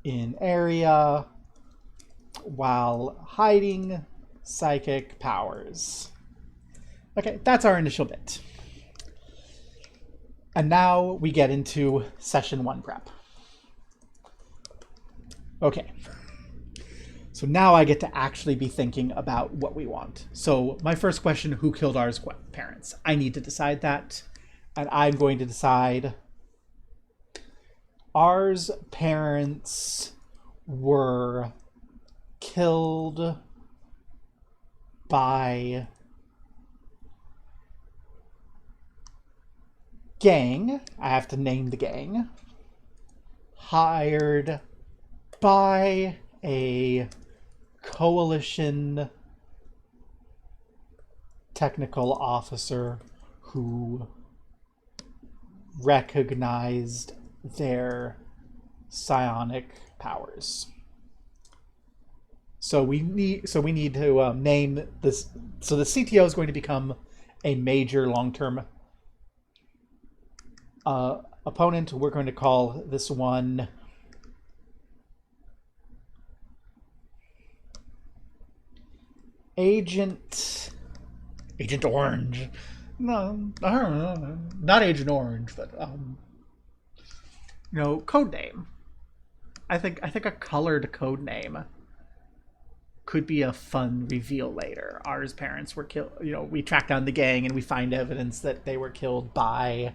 in area while hiding psychic powers. Okay, that's our initial bit. And now we get into session 1 prep. Okay. So now I get to actually be thinking about what we want. So my first question, who killed R's parents? I need to decide that. And I'm going to decide R's parents were killed by gang. I have to name the gang. Hired by a coalition technical officer who recognized their psionic powers. So we need to name this. So the CTO is going to become a major long-term opponent. We're going to call this one Agent Orange. No, not Agent Orange, but code name. I think a colored code name could be a fun reveal later. R's parents were killed. We track down the gang and we find evidence that they were killed by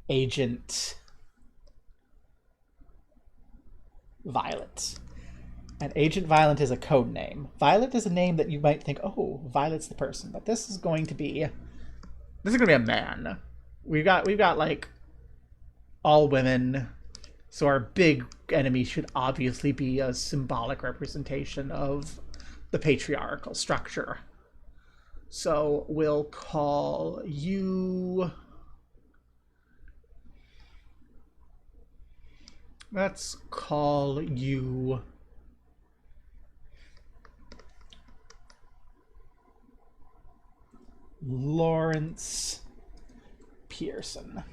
Agent Violet. And Agent Violet is a code name. Violet is a name that you might think, oh, Violet's the person, but this is going to be a man. We've got like all women. So our big enemy should obviously be a symbolic representation of the patriarchal structure. So we'll call you... Let's call you... Lawrence Pearson.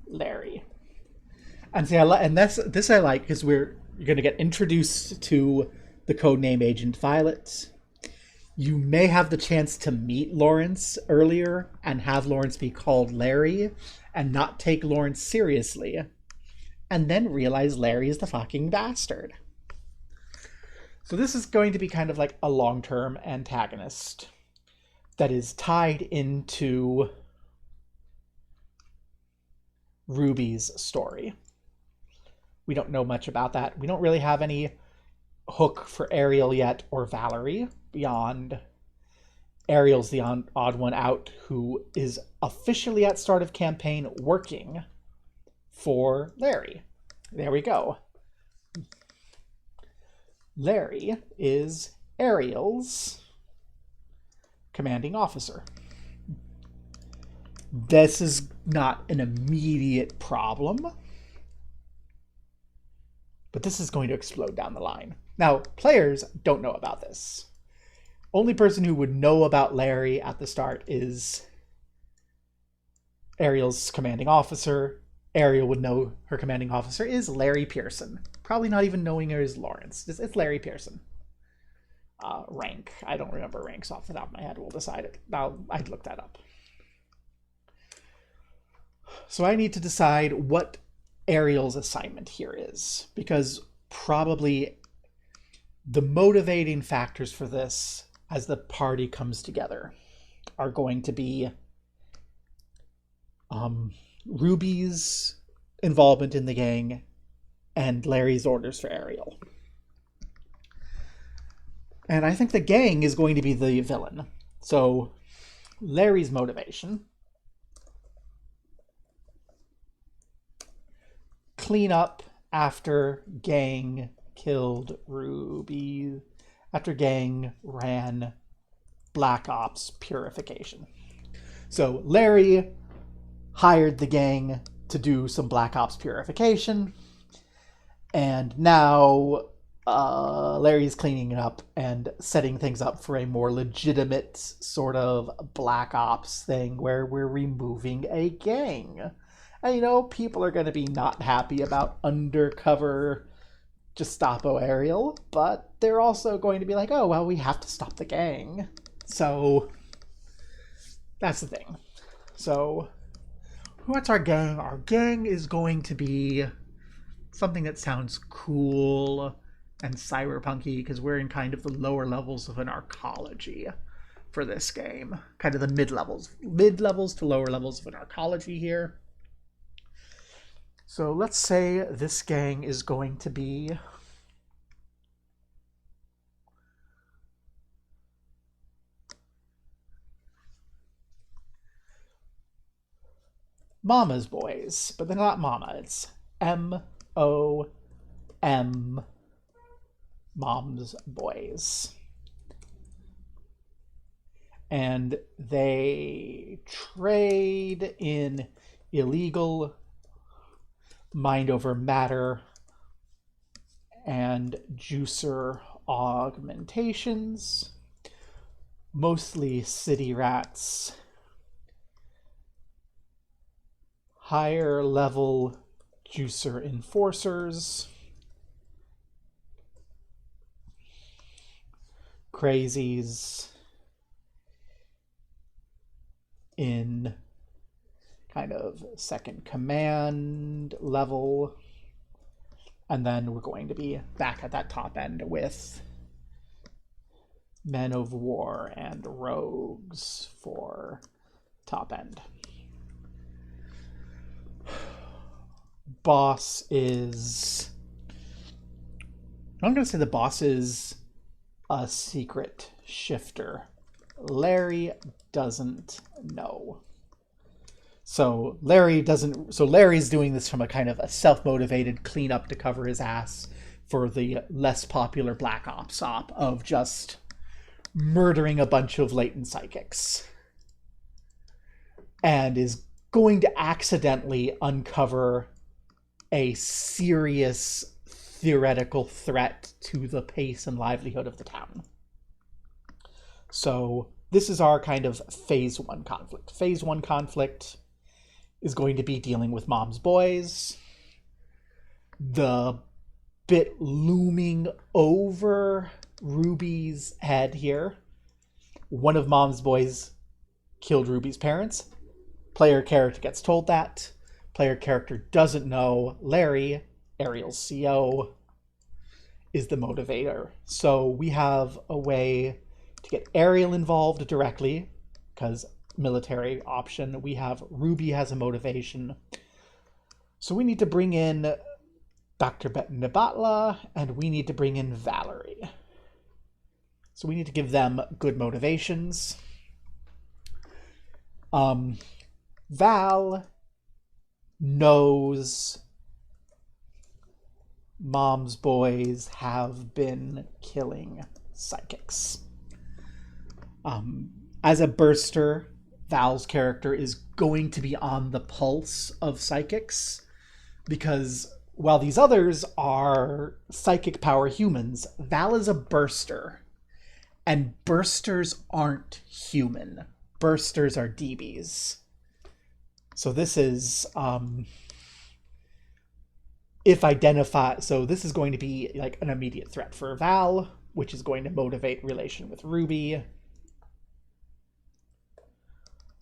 Larry. And see, this I like because you're going to get introduced to the codename Agent Violet. You may have the chance to meet Lawrence earlier and have Lawrence be called Larry and not take Lawrence seriously, and then realize Larry is the fucking bastard. So this is going to be kind of like a long-term antagonist that is tied into Ruby's story. We don't know much about that. We don't really have any hook for Ariel yet or Valerie beyond Ariel's the odd one out, who is officially at start of campaign working for Larry. There we go. Larry is Ariel's commanding officer. This is not an immediate problem, but this is going to explode down the line. Now, players don't know about this. Only person who would know about Larry at the start is Ariel's commanding officer. Ariel would know her commanding officer is Larry Pearson. Probably not even knowing her is Lawrence. It's Larry Pearson. Rank. I don't remember ranks off the top of my head. We'll decide it. I'd look that up. So I need to decide what Ariel's assignment here is, because probably the motivating factors for this as the party comes together are going to be Ruby's involvement in the gang and Larry's orders for Ariel. And I think the gang is going to be the villain. So Larry's motivation: clean up after gang killed Ruby, after gang ran Black Ops Purification. So Larry hired the gang to do some Black Ops Purification, and now Larry's cleaning it up and setting things up for a more legitimate sort of Black Ops thing where we're removing a gang. And, you know, people are going to be not happy about undercover Gestapo Ariel, but they're also going to be like, oh, well, we have to stop the gang. So that's the thing. So what's our gang? Our gang is going to be something that sounds cool and cyberpunky, because we're in kind of the lower levels of an arcology for this game. Kind of the mid-levels to lower levels of an arcology here. So let's say this gang is going to be Mama's Boys, but they're not Mama. It's M-O-M, Mom's Boys. And they trade in illegal mind over matter and juicer augmentations, mostly city rats, higher level juicer enforcers, crazies in kind of second command level, and then we're going to be back at that top end with men of war and rogues for top end. Boss is, I'm going to say the boss is a secret shifter. Larry doesn't know. So Larry's doing this from a kind of a self-motivated cleanup to cover his ass for the less popular Black Ops op of just murdering a bunch of latent psychics. And is going to accidentally uncover a serious theoretical threat to the pace and livelihood of the town. So this is our kind of phase one conflict. Phase one conflict is going to be dealing with Mom's Boys. The bit looming over Ruby's head here. One of Mom's Boys killed Ruby's parents. Player character gets told that. Player character doesn't know. Larry, Ariel's CO, is the motivator. So we have a way to get Ariel involved directly, because military option. We have Ruby has a motivation. So we need to bring in Dr. Nabatla, and we need to bring in Valerie. So we need to give them good motivations. Val knows Mom's boys have been killing psychics. As a burster, Val's character is going to be on the pulse of psychics, because while these others are psychic power humans, Val is a burster. And bursters aren't human. Bursters are DBs. So this is so this is going to be like an immediate threat for Val, which is going to motivate relation with Ruby,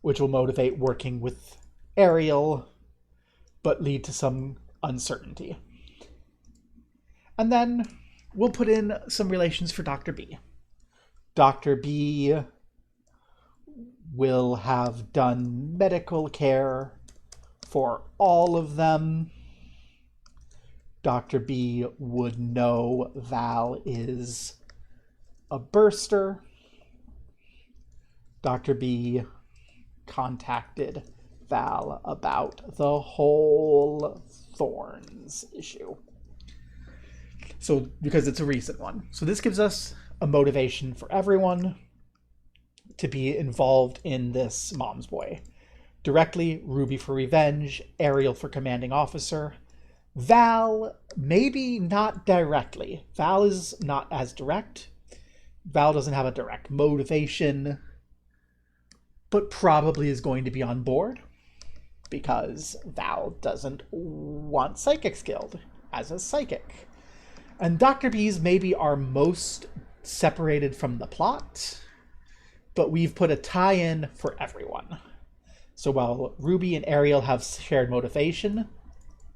which will motivate working with Ariel, but lead to some uncertainty. And then we'll put in some relations for Dr. B. Dr. B will have done medical care for all of them. Dr. B would know Val is a burster. Dr. B contacted Val about the whole Thorns issue. So, because it's a recent one. So this gives us a motivation for everyone to be involved in this Mom's Boy. Directly, Ruby for revenge, Ariel for commanding officer. Val, maybe not directly. Val is not as direct. Val doesn't have a direct motivation, but probably is going to be on board because Val doesn't want psychics killed as a psychic. And Dr. B's maybe are most separated from the plot, but we've put a tie-in for everyone. So while Ruby and Ariel have shared motivation,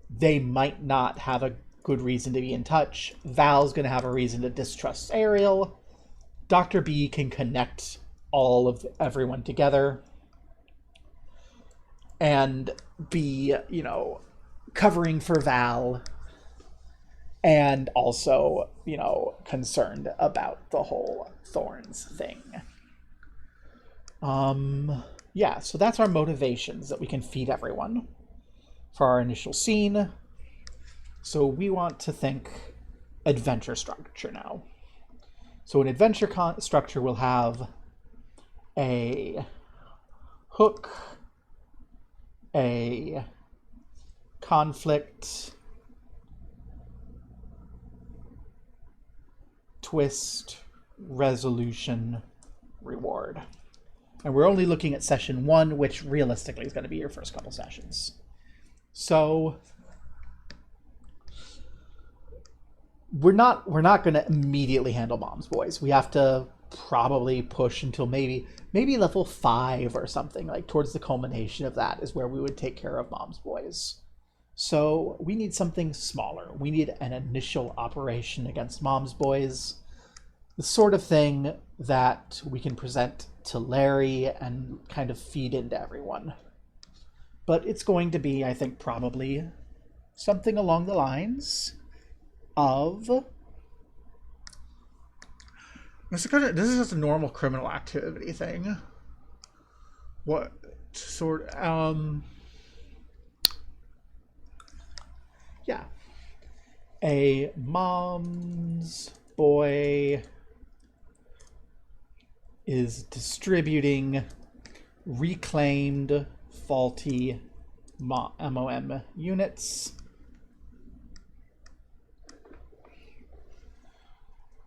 they might not have a good reason to be in touch. Val's going to have a reason to distrust Ariel. Dr. B can connect all of everyone together and be, covering for Val, and also, concerned about the whole Thorns thing. Yeah, so that's our motivations that we can feed everyone for our initial scene. So we want to think adventure structure now. So an adventure structure will have a hook, a conflict, twist, resolution, reward. And we're only looking at session 1, which realistically is going to be your first couple sessions. So we're not going to immediately handle Mom's Boys. We have to probably push until maybe level 5 or something. Like towards the culmination of that is where we would take care of Mom's Boys. So we need something smaller. We need an initial operation against Mom's Boys. The sort of thing that we can present to Larry and kind of feed into everyone. But it's going to be, I think, probably something along the lines of... This is just a normal criminal activity thing. What sort... Yeah. A Mom's Boy is distributing reclaimed faulty MOM units,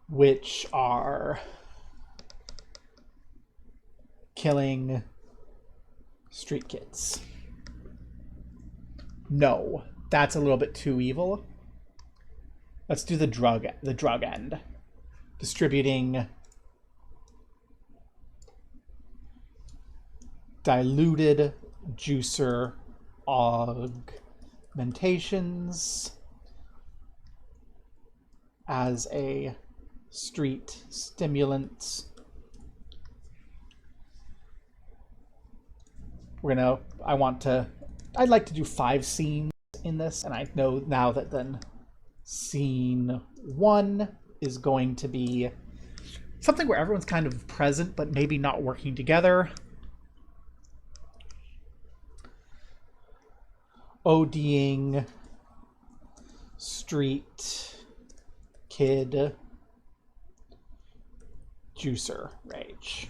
which are killing street kids. No, that's a little bit too evil. Let's do the drug end. Distributing diluted juicer augmentations as a street stimulant. I'd like to do 5 scenes in this, and I know now that then scene 1 is going to be something where everyone's kind of present but maybe not working together. ODing street kid juicer rage.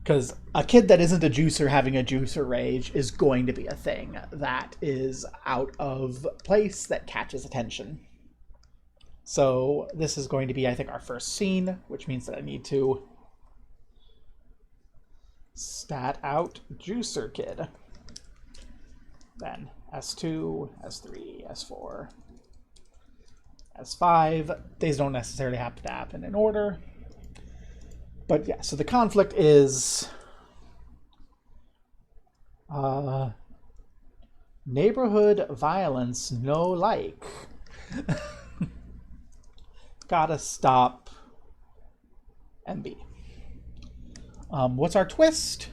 Because a kid that isn't a juicer having a juicer rage is going to be a thing that is out of place, that catches attention. So this is going to be, I think, our first scene, which means that I need to stat out juicer kid. Then S2, S3, S4, S5. These don't necessarily have to happen in order. But yeah, so the conflict is neighborhood violence, no like. Gotta stop MB. What's our twist?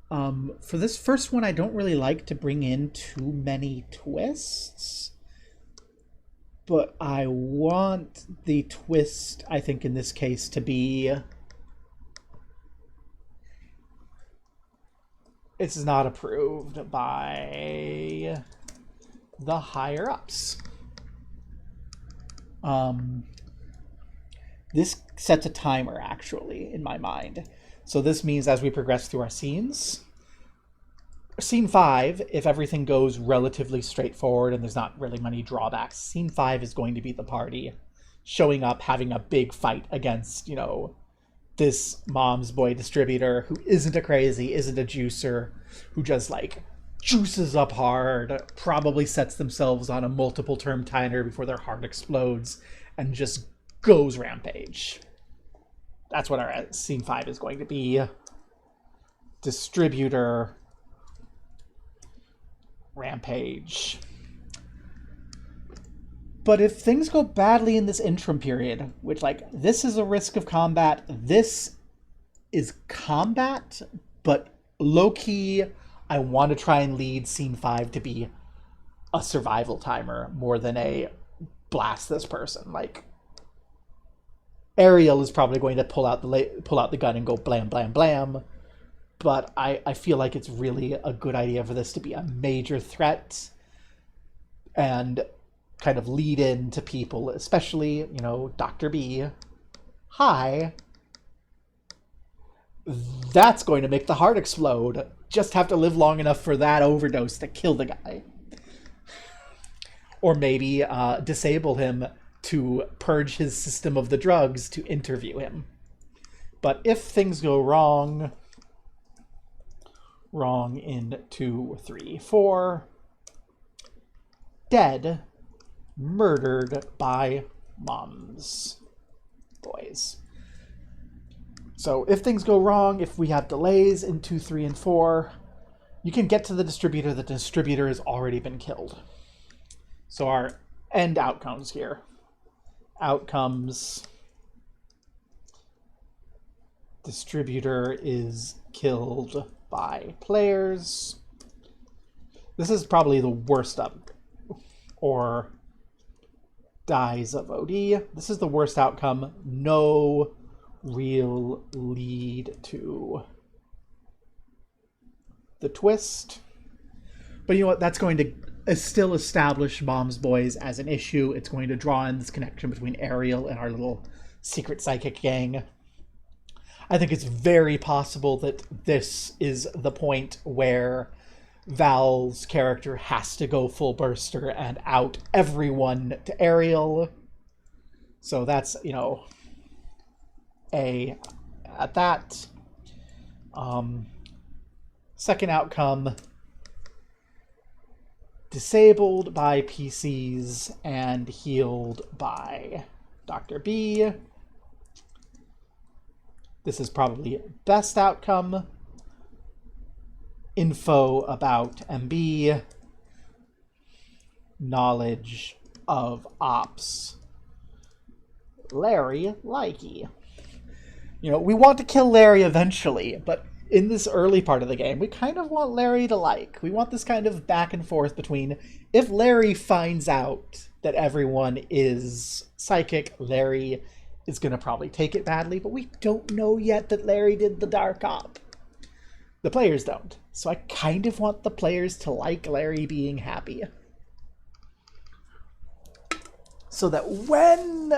For this first one, I don't really like to bring in too many twists. But I want the twist, I think in this case, to be... It's not approved by the higher-ups. This sets a timer, actually, in my mind. So this means as we progress through our scenes... Scene 5, if everything goes relatively straightforward and there's not really many drawbacks, Scene 5 is going to be the party showing up, having a big fight against, you know, this mom's boy distributor who isn't a crazy, isn't a juicer, who just, like, juices up hard, probably sets themselves on a multiple term timer before their heart explodes, and just goes rampage. That's what our Scene 5 is going to be. Distributor... rampage. But if things go badly in this interim period, which, like, this is a risk of combat, this is combat, but low-key, I want to try and lead Scene 5 to be a survival timer more than a blast this person. Like, Ariel is probably going to pull out the gun and go blam, blam, blam. But I feel like it's really a good idea for this to be a major threat and kind of lead in to people, especially, you know, Dr. B. Hi. That's going to make the heart explode. Just have to live long enough for that overdose to kill the guy. Or maybe disable him to purge his system of the drugs to interview him. But if things go wrong in 2, 3, 4. Dead, murdered by mom's boys. So if things go wrong, if we have delays in 2, 3, and 4, you can get to the distributor. The distributor has already been killed. So our end outcomes here. Outcomes. Distributor is killed by players. This is probably the worst up, or dies of OD. This is the worst outcome. No real lead to the twist. But you know what? That's going to still establish Mom's Boys as an issue. It's going to draw in this connection between Ariel and our little secret psychic gang. I think it's very possible that this is the point where Val's character has to go full burster and out everyone to Ariel. So that's, you know, A at that. Second outcome, disabled by PCs and healed by Dr. B. This is probably best outcome. Info about MB. Knowledge of ops. Larry Likey. You know, we want to kill Larry eventually, but in this early part of the game, we kind of want Larry to like. We want this kind of back and forth between, if Larry finds out that everyone is psychic, Larry is going to probably take it badly, but we don't know yet that Larry did the dark op. The players don't. So I kind of want the players to like Larry being happy. So that when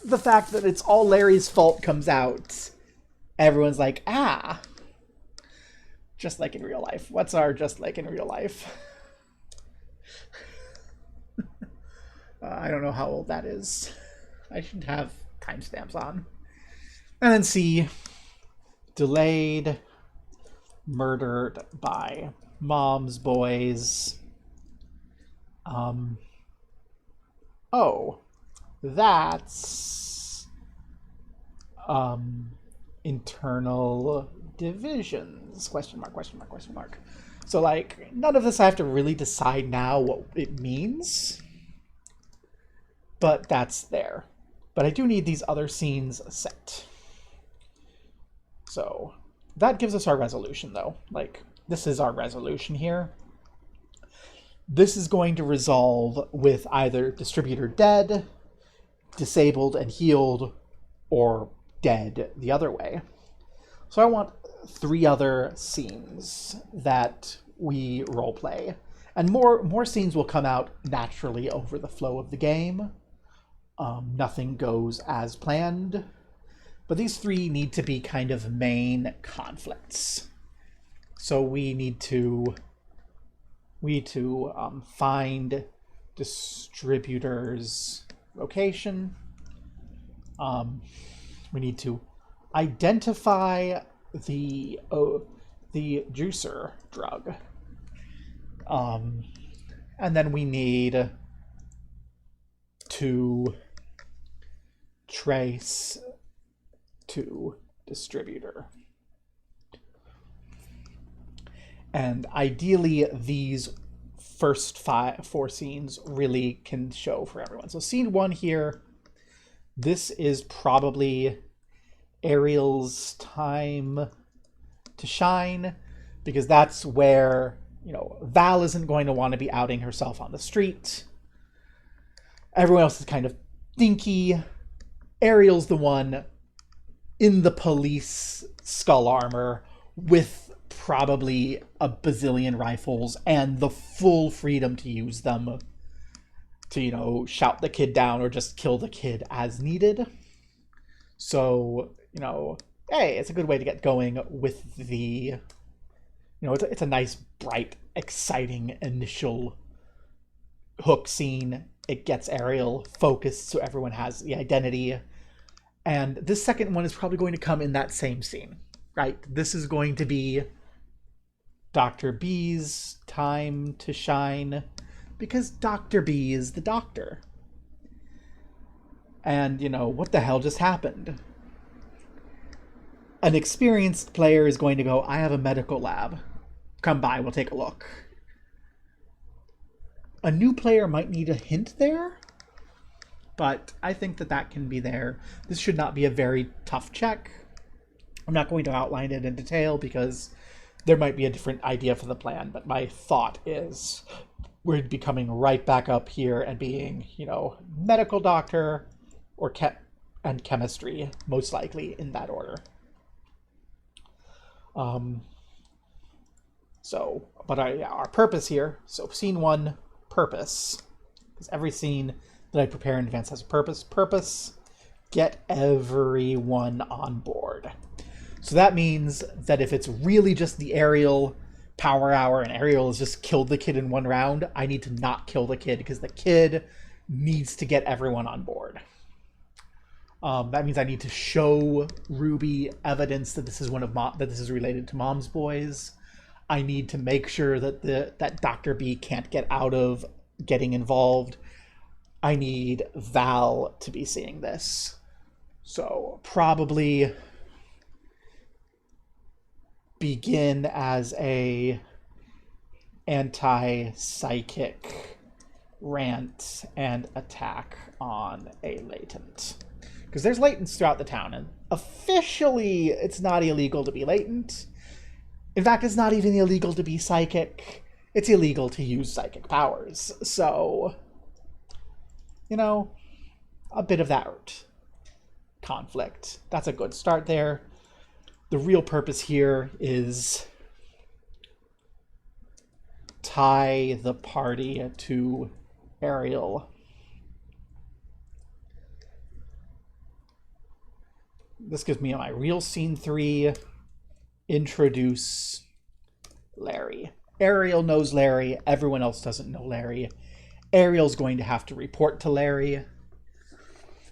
the fact that it's all Larry's fault comes out, everyone's like, ah, just like in real life. What's our just like in real life? I don't know how old that is. I should have timestamps on. And then C, delayed, murdered by mom's boys. Oh, that's internal divisions, question mark, question mark, question mark. So like none of this I have to really decide now what it means, but that's there. But I do need these other scenes set. So that gives us our resolution though. Like this is our resolution here. This is going to resolve with either distributor dead, disabled and healed, or dead the other way. So I want 3 other scenes that we roleplay. And more scenes will come out naturally over the flow of the game. Nothing goes as planned. But these 3 need to be kind of main conflicts. So we need to find distributor's location. We need to identify the juicer drug. And then we need to trace to distributor. And ideally, these first 4 scenes really can show for everyone. So scene 1 here, this is probably Ariel's time to shine, because that's where, you know, Val isn't going to want to be outing herself on the street. Everyone else is kind of dinky. Ariel's the one in the police skull armor with probably a bazillion rifles and the full freedom to use them to, you know, shout the kid down or just kill the kid as needed. So, you know, hey, it's a good way to get going with the, you know, it's a nice, bright, exciting initial hook scene. It gets Ariel focused so everyone has the identity. And this second one is probably going to come in that same scene, right? This is going to be Dr. B's time to shine, because Dr. B is the doctor. And, you know, what the hell just happened? An experienced player is going to go, I have a medical lab. Come by, we'll take a look. A new player might need a hint there, but I think that that can be there. This should not be a very tough check. I'm not going to outline it in detail because there might be a different idea for the plan, but my thought is we're be coming right back up here and being, you know, medical doctor or chemistry, most likely in that order. Our purpose here, so scene 1, purpose, because every scene that I prepare in advance has a purpose. Purpose, get everyone on board. So that means that if it's really just the Ariel power hour and Ariel has just killed the kid in 1 round, I need to not kill the kid because the kid needs to get everyone on board. That means I need to show Ruby evidence that this is that this is related to Mom's Boys. I need to make sure that that Dr. B can't get out of getting involved. I need Val to be seeing this. So probably begin as a anti-psychic rant and attack on a latent. Because there's latents throughout the town, and officially it's not illegal to be latent. In fact, it's not even illegal to be psychic. It's illegal to use psychic powers. So, you know, a bit of that conflict. That's a good start there. The real purpose here is tie the party to Ariel. This gives me my real scene 3. Introduce Larry. Ariel knows Larry. Everyone else doesn't know Larry. Ariel's going to have to report to Larry.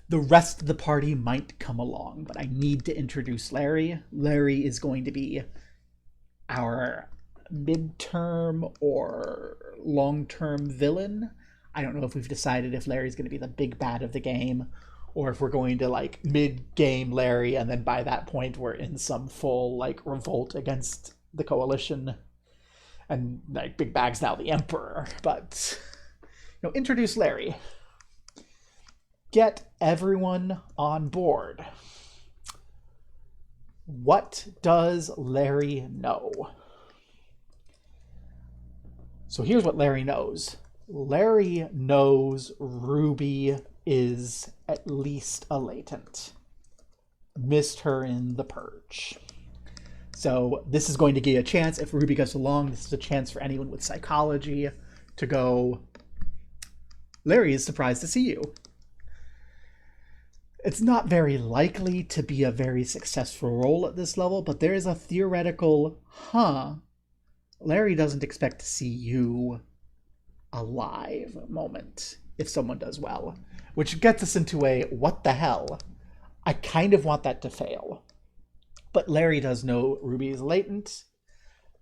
The rest of the party might come along, but I need to introduce Larry. Larry is going to be our midterm or long-term villain. I don't know if we've decided if Larry's going to be the big bad of the game, or if we're going to like mid-game Larry, and then by that point we're in some full like revolt against the coalition, and like Big Bag's now the emperor. But introduce Larry. Get everyone on board. What does Larry know? So here's what Larry knows. Larry knows Ruby is at least a latent. Missed her in the purge. So this is going to give you a chance. If Ruby goes along, this is a chance for anyone with psychology to go, Larry is surprised to see you. It's not very likely to be a very successful role at this level, but there is a theoretical, Larry doesn't expect to see you alive moment if someone does well. Which gets us into a, what the hell? I kind of want that to fail. But Larry does know Ruby is latent.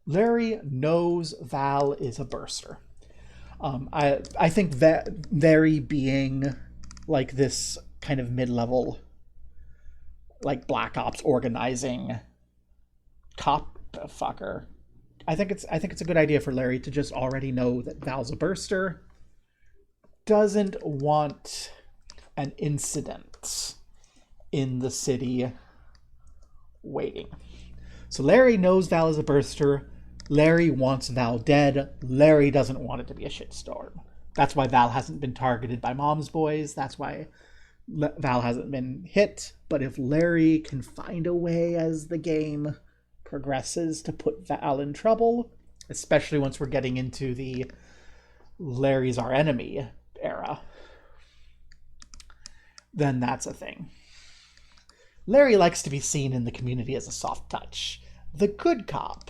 Larry knows Val is a burster. I think that Larry being like this kind of mid-level, like Black Ops organizing cop fucker. I think it's a good idea for Larry to just already know that Val's a burster. Doesn't want an incident in the city waiting. So Larry knows Val is a burster. Larry wants Val dead. Larry doesn't want it to be a shitstorm. That's why Val hasn't been targeted by Mom's boys. That's why Val hasn't been hit. But if Larry can find a way as the game progresses to put Val in trouble, especially once we're getting into the Larry's our enemy era, then that's a thing. Larry likes to be seen in the community as a soft touch. The good cop.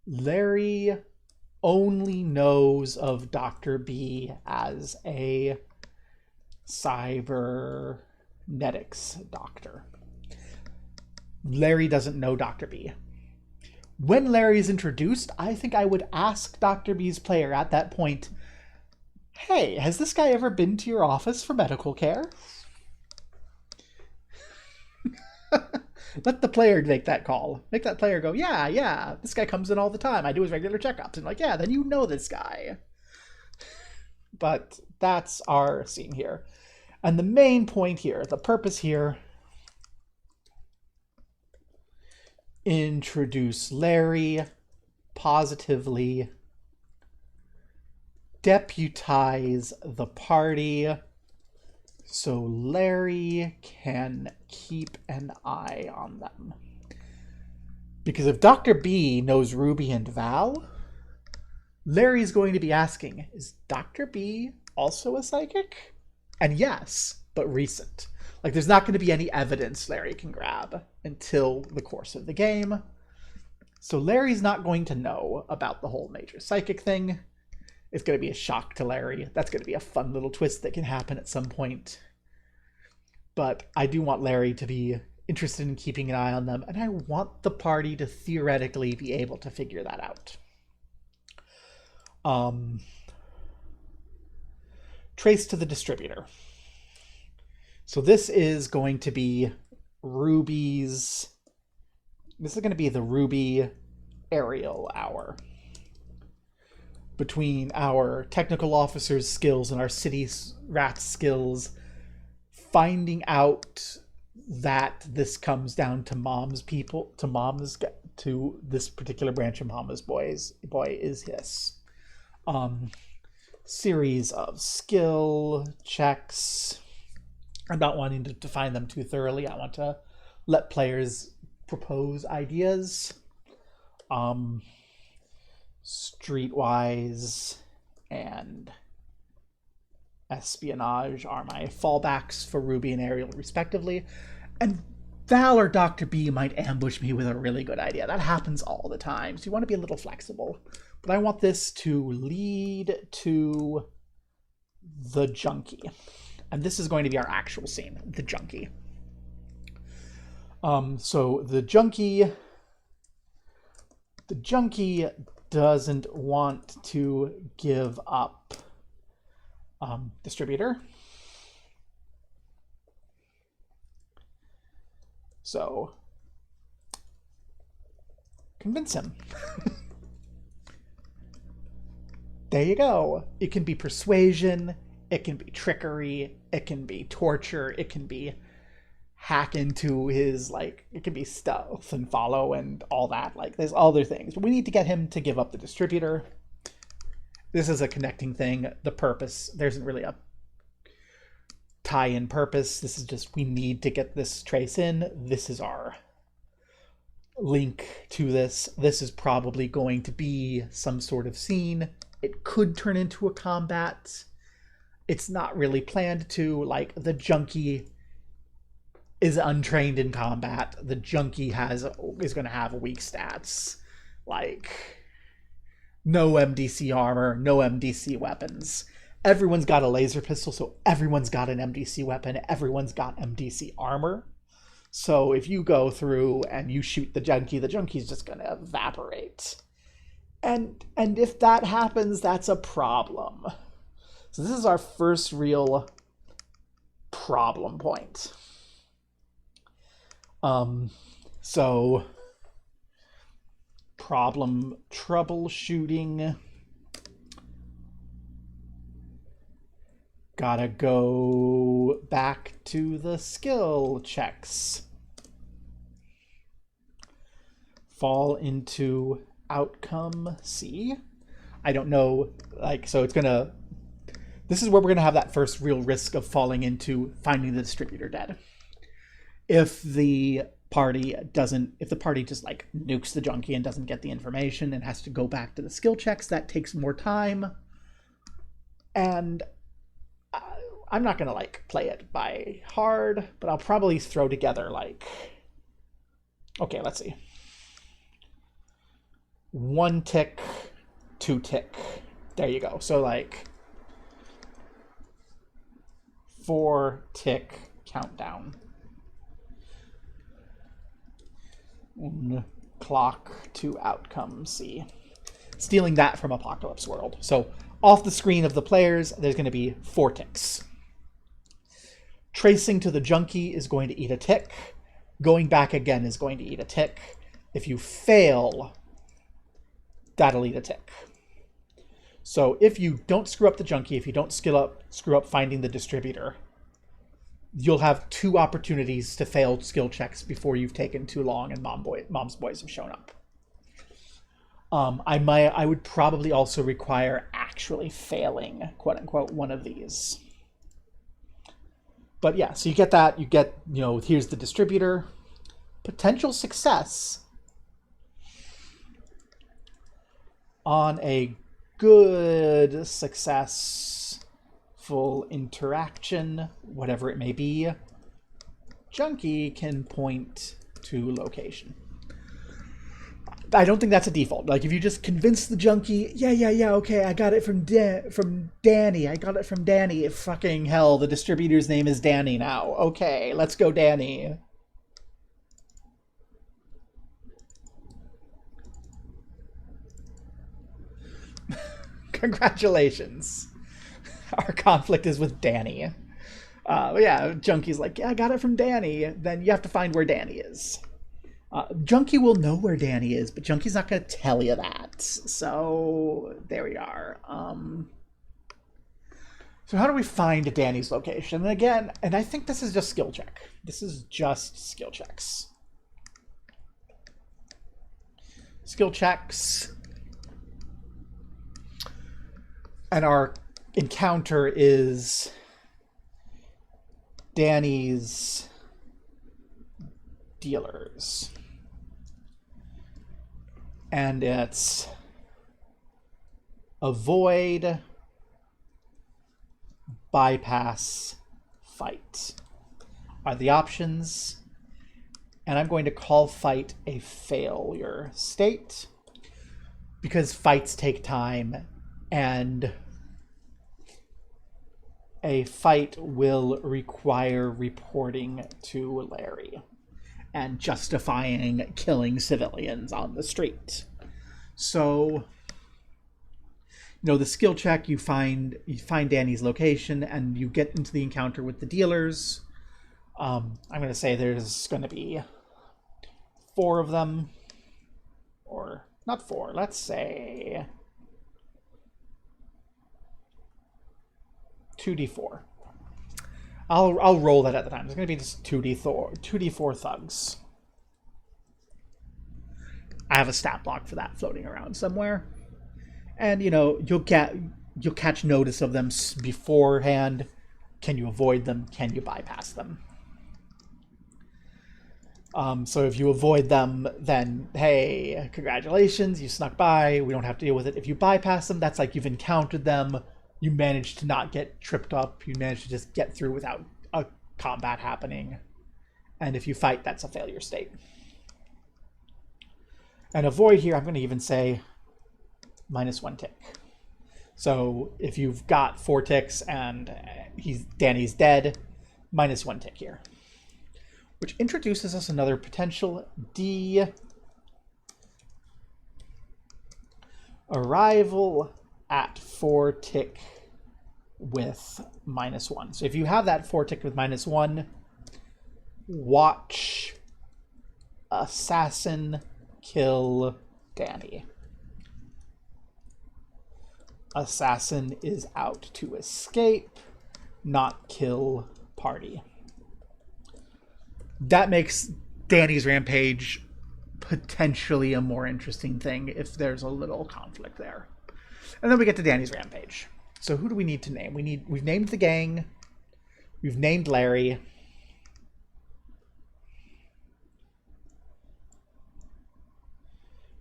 Larry only knows of Dr. B as a cybernetics doctor. Larry doesn't know Dr. B. When Larry is introduced, I think I would ask Dr. B's player at that point, hey, has this guy ever been to your office for medical care? Let the player make that call. Make that player go, yeah, this guy comes in all the time. I do his regular checkups. And like, yeah, then you know this guy. But that's our scene here. And the main point here, the purpose here, introduce Larry, positively deputize the party so Larry can keep an eye on them. Because if Dr. B knows Ruby and Val, Larry's going to be asking, is Dr. B also a psychic? And yes, but recent. Like, there's not going to be any evidence Larry can grab until the course of the game. So Larry's not going to know about the whole major psychic thing. It's going to be a shock to Larry. That's going to be a fun little twist that can happen at some point. But I do want Larry to be interested in keeping an eye on them, and I want the party to theoretically be able to figure that out. Trace to the distributor. So this is going to be Ruby's... This is going to be the Ruby Ariel hour. Between our technical officer's skills and our city rat skills, finding out that this comes down to Mom's people, to this particular branch of Mama's boy is his. Series of skill checks, I'm not wanting to define them too thoroughly. I want to let players propose ideas. Streetwise and espionage are my fallbacks for Ruby and Ariel, respectively. And Val or Dr. B might ambush me with a really good idea. That happens all the time, so you want to be a little flexible. But I want this to lead to the junkie. And this is going to be our actual scene, the junkie. So the junkie doesn't want to give up distributor. So convince him. There you go. It can be persuasion, it can be trickery, it can be torture, it can be hack into his, like, it can be stealth and follow and all that. Like, there's other things. But we need to get him to give up the distributor. This is a connecting thing. The purpose, there isn't really a tie-in purpose. This is just, we need to get this trace in. This is our link to this. This is probably going to be some sort of scene. It could turn into a combat. It's not really planned to. Like, the junkie is untrained in combat. The junkie is going to have weak stats. Like, no MDC armor, no MDC weapons. Everyone's got a laser pistol, so everyone's got an MDC weapon. Everyone's got MDC armor. So if you go through and you shoot the junkie's just going to evaporate. And if that happens, that's a problem. So this is our first real problem point. So problem troubleshooting. Gotta go back to the skill checks. Fall into outcome C. I don't know, like, so it's gonna, this is where we're gonna have that first real risk of falling into finding the distributor dead. If the party just like nukes the junkie and doesn't get the information and has to go back to the skill checks, that takes more time. And I'm not gonna like play it by hard, but I'll probably throw together like, okay, let's see. 1 tick, 2 tick. There you go. So like 4 tick countdown. Clock to outcome C. Stealing that from Apocalypse World. So off the screen of the players, there's going to be 4 ticks. Tracing to the junkie is going to eat a tick. Going back again is going to eat a tick. If you fail, that'll eat a tick. So if you don't screw up the junkie, if you don't screw up finding the distributor, you'll have 2 opportunities to fail skill checks before you've taken too long and mom's boys have shown up. I would probably also require actually failing, quote unquote, one of these. But yeah, so you get that, here's the distributor. Potential success on a good successful interaction, whatever it may be, junkie can point to location. I don't think that's a default. Like, if you just convince the junkie, yeah, okay, I got it from Danny. I got it from Danny. Fucking hell, the distributor's name is Danny now. Okay, let's go, Danny. Congratulations. Our conflict is with Danny. Yeah, Junkie's like, yeah, I got it from Danny. Then you have to find where Danny is. Junkie will know where Danny is, but Junkie's not going to tell you that. So there we are. So how do we find Danny's location? And again, and I think this is just skill check. This is just skill checks. Skill checks. And our encounter is Danny's dealers. And it's avoid, bypass, fight are the options. And I'm going to call fight a failure state because fights take time and a fight will require reporting to Larry and justifying killing civilians on the street. So, the skill check, you find Danny's location and you get into the encounter with the dealers. I'm going to say there's going to be 4 of them, or not 4. Let's say 2d4. I'll roll that at the time. It's going to be just 2d4 thugs. I have a stat block for that floating around somewhere, and you'll catch notice of them beforehand. Can you avoid them? Can you bypass them? So if you avoid them, then hey, congratulations, you snuck by. We don't have to deal with it. If you bypass them, that's like you've encountered them. You managed to not get tripped up. You managed to just get through without a combat happening. And if you fight, that's a failure state. And avoid here, I'm going to even say -1 tick. So if you've got 4 ticks and Danny's dead, -1 tick here. Which introduces us another potential D. Arrival at 4 tick with -1. So if you have that 4 tick with -1, watch assassin kill Danny. Assassin is out to escape, not kill party. That makes Danny's rampage potentially a more interesting thing if there's a little conflict there. And then we get to Danny's rampage. So who do we need to name? We've named the gang. We've named Larry.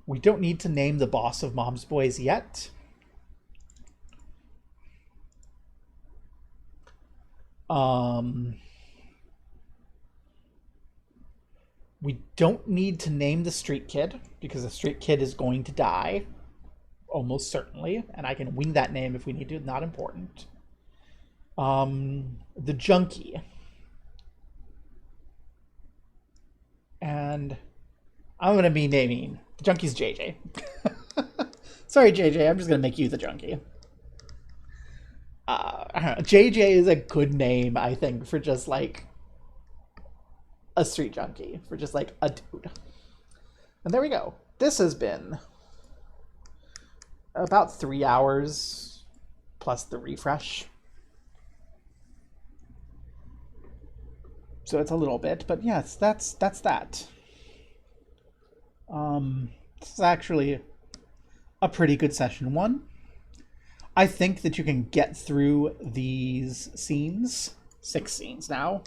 We don't need to name the boss of Mom's Boys yet. We don't need to name the street kid because the street kid is going to die, almost certainly, and I can wing that name if we need to. Not important. The junkie, and I'm gonna be naming the junkie's JJ. Sorry, JJ. I'm just gonna make you the junkie. JJ is a good name, I think, for just like a street junkie, for just like a dude. And there we go. This has been about 3 hours plus the refresh. So it's a little bit, but yes, that's that. This is actually a pretty good session 1. I think that you can get through these scenes, 6 scenes now.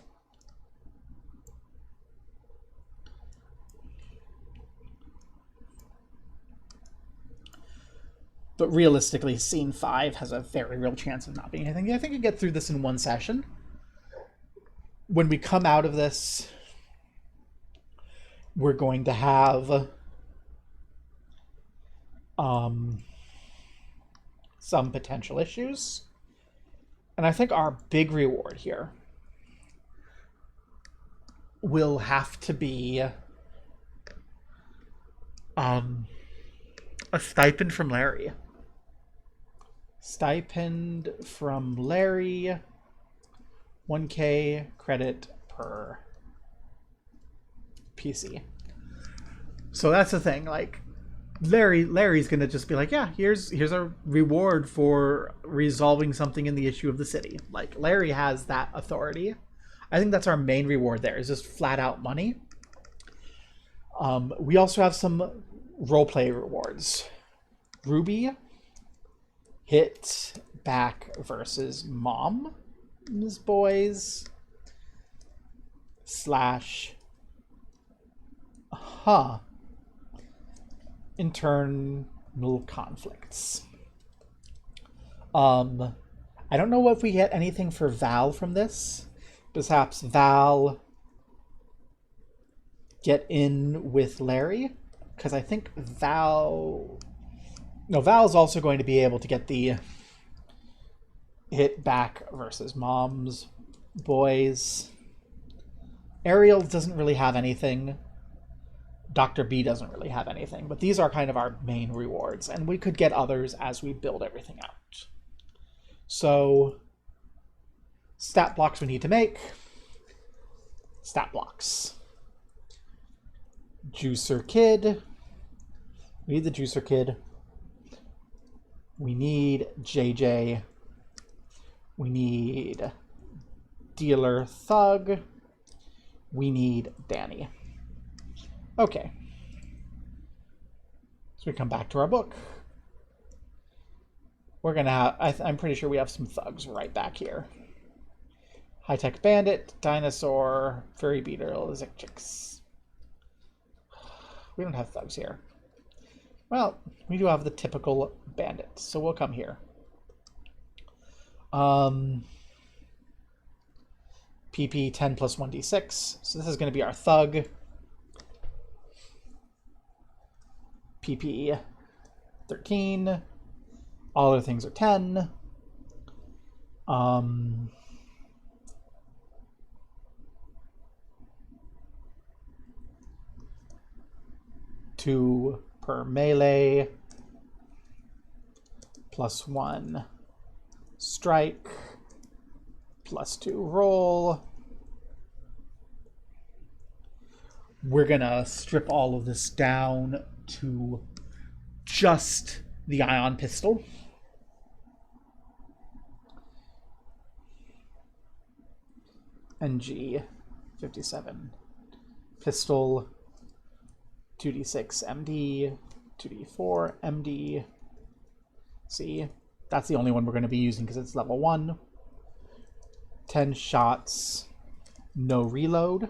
But realistically, scene 5 has a very real chance of not being anything. I think you get through this in 1 session. When we come out of this, we're going to have some potential issues. And I think our big reward here will have to be a stipend from Larry. Stipend from Larry, 1K credit per PC. So that's the thing, like Larry's gonna just be like, yeah, here's a reward for resolving something in the issue of the city. Like Larry has that authority. I think that's our main reward there, is just flat out money. We also have some roleplay rewards. Ruby hit back versus Mom's Boys. slash... Huh. Internal conflicts. I don't know if we get anything for Val from this. Perhaps Val get in with Larry, because I think Val's also going to be able to get the hit back versus Mom's boys. Ariel doesn't really have anything. Dr. B doesn't really have anything, but these are kind of our main rewards, and we could get others as we build everything out. So, stat blocks we need to make. Stat blocks. Juicer Kid. We need the Juicer Kid. We need JJ. We need Dealer Thug. We need Danny. Okay. So we come back to our book. We're going to have... I'm pretty sure we have some thugs right back here. High-Tech Bandit, Dinosaur, Furry Beetle, Zikchix. We don't have thugs here. Well, we do have the typical bandit, so we'll come here. PP 10 plus 1d6. So this is going to be our thug. PP 13. All other things are 10. 2 per melee. +1 strike. +2 roll. We're gonna strip all of this down to just the ion pistol. NG 57 pistol, 2d6 MD, 2d4 MD. See, that's the only one we're going to be using because it's level 1. 10 shots, no reload.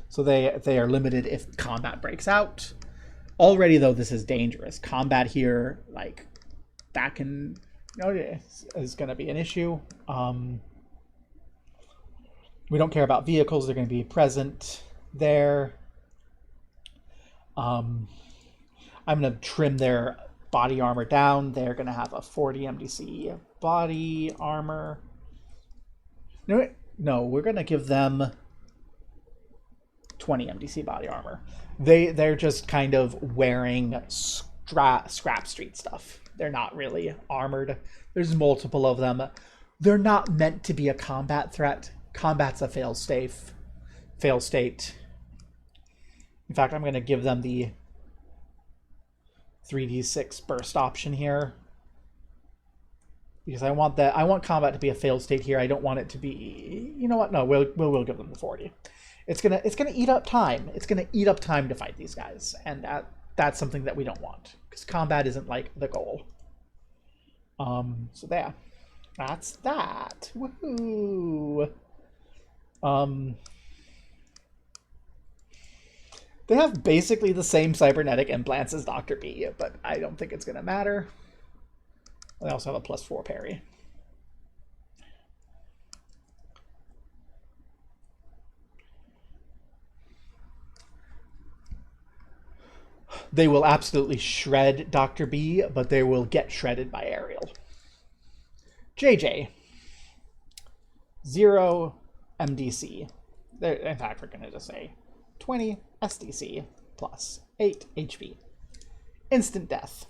So they are limited if combat breaks out. Already, though, this is dangerous. Combat here, like, that can, is going to be an issue. We don't care about vehicles. They're going to be present there. I'm going to trim their body armor down. They're going to have a 40 MDC body armor. No, we're going to give them 20 MDC body armor. They're just kind of wearing scrap street stuff. They're not really armored. There's multiple of them. They're not meant to be a combat threat. Combat's a fail state. In fact, I'm going to give them the 3d6 burst option here, because I want combat to be a failed state here. I don't want it to be, you know what? No, we'll give them the 40. It's gonna eat up time. It's gonna eat up time to fight these guys, and that's something that we don't want, because combat isn't like the goal. So there, that's that. Woohoo! They have basically the same cybernetic implants as Dr. B, but I don't think it's going to matter. They also have a +4 parry. They will absolutely shred Dr. B, but they will get shredded by Ariel. JJ. 0 MDC. In fact, we're going to just say 20 SDC plus 8 HP. Instant death.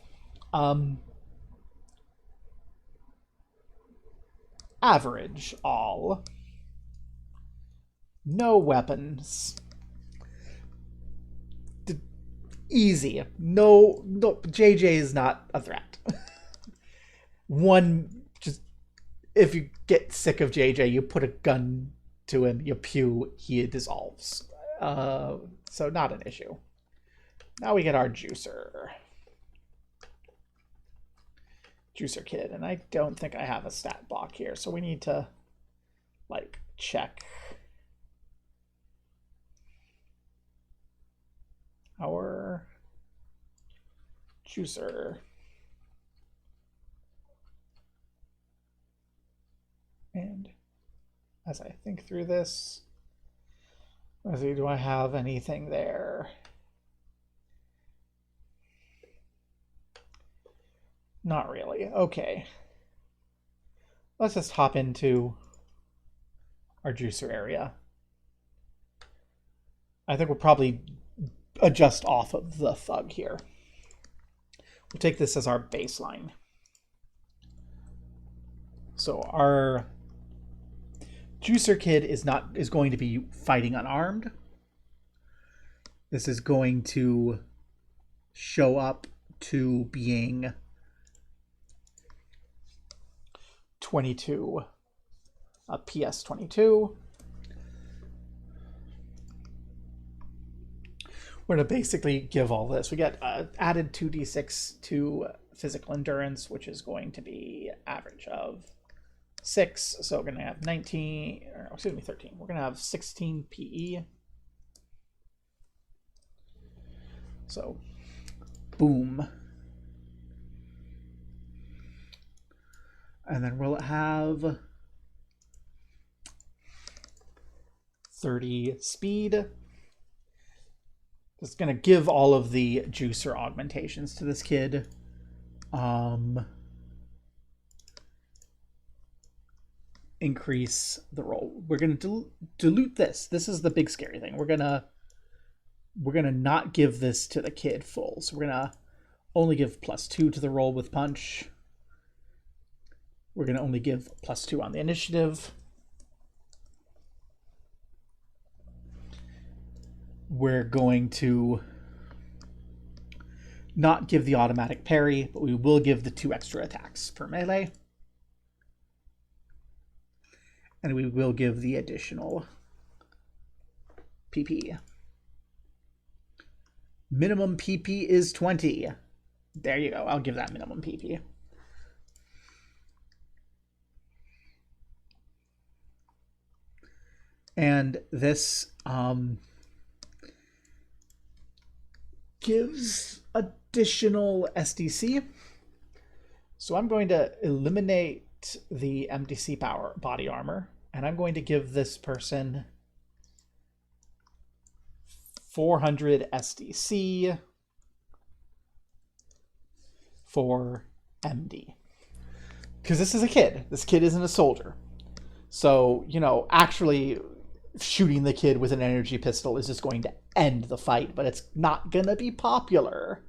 Average all. No weapons. Easy. No, JJ is not a threat. If you get sick of JJ, you put a gun to him, you pew, he dissolves. So not an issue. Now we get our Juicer Kid, and I don't think I have a stat block here, so we need to, like, check. Juicer. And as I think through this, let's see, do I have anything there? Not really. Okay. Let's just hop into our juicer area. I think we'll probably adjust off of the thug here. We'll take this as our baseline. So our juicer kid is going to be fighting unarmed. This is going to show up to being 22, PS 22. We're going to basically give all this. We get added 2d6 to physical endurance, which is going to be average of 6. So we're going to have 13. We're going to have 16 PE. So, boom. And then we'll have 30 speed. It's going to give all of the juicer augmentations to this kid. Increase the roll. We're going to dilute this. This is the big scary thing. We're going to not give this to the kid full. So we're going to only give +2 to the roll with punch. We're going to only give +2 on the initiative. We're going to not give the automatic parry, but we will give the 2 extra attacks per melee. And we will give the additional PP. Minimum PP is 20. There you go. I'll give that minimum PP. And this gives additional SDC. So I'm going to eliminate the MDC power body armor, and I'm going to give this person 400 SDC for MD. Because this is a kid. This kid isn't a soldier. So, you know, actually shooting the kid with an energy pistol is just going to end the fight, but it's not gonna be popular.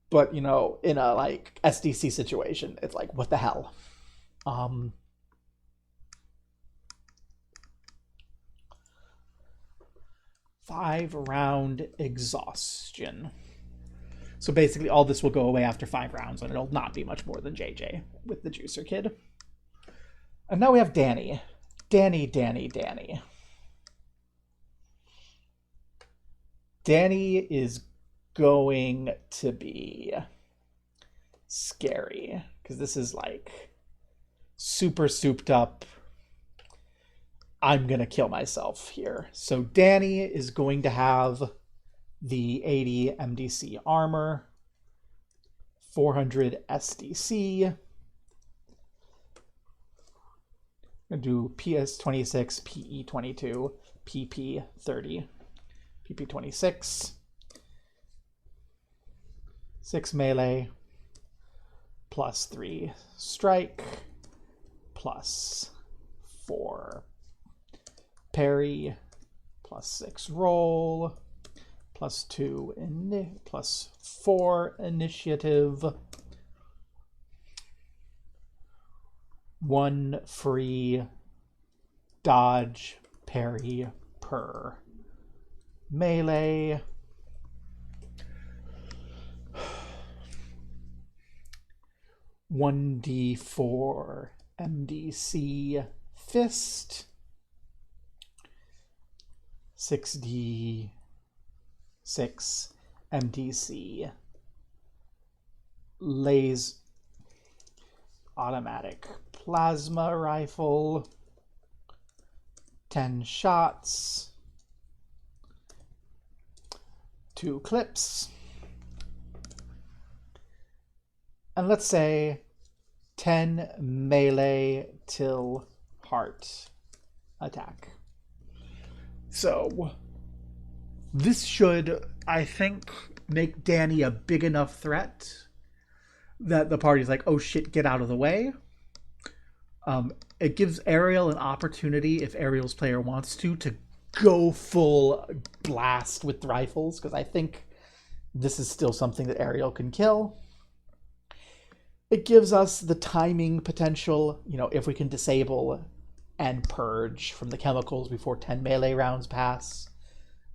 But, you know, in a like SDC situation, it's like, what the hell? 5-round exhaustion. So basically all this will go away after 5 rounds, and it'll not be much more than JJ with the juicer kid. And now we have Danny. Danny. Danny is going to be scary, because this is like super souped up. I'm going to kill myself here. So Danny is going to have the 80 MDC armor, 400 SDC. I'm going to do PS 26, PE 22, PP 30, PP 26, 6 melee, +3 strike, +4 parry, +6 roll, +4 initiative, 1 free dodge parry per melee. $1d4 MDC fist, 6d6 MDC lays automatic plasma rifle, 10 shots, 2 clips, And let's say 10 melee till heart attack. So this should, I think, make Danny a big enough threat that the party's like, oh shit, get out of the way. It gives Ariel an opportunity, if Ariel's player wants to go full blast with rifles, because I think this is still something that Ariel can kill. It gives us the timing potential, you know, if we can disable and purge from the chemicals before 10 melee rounds pass,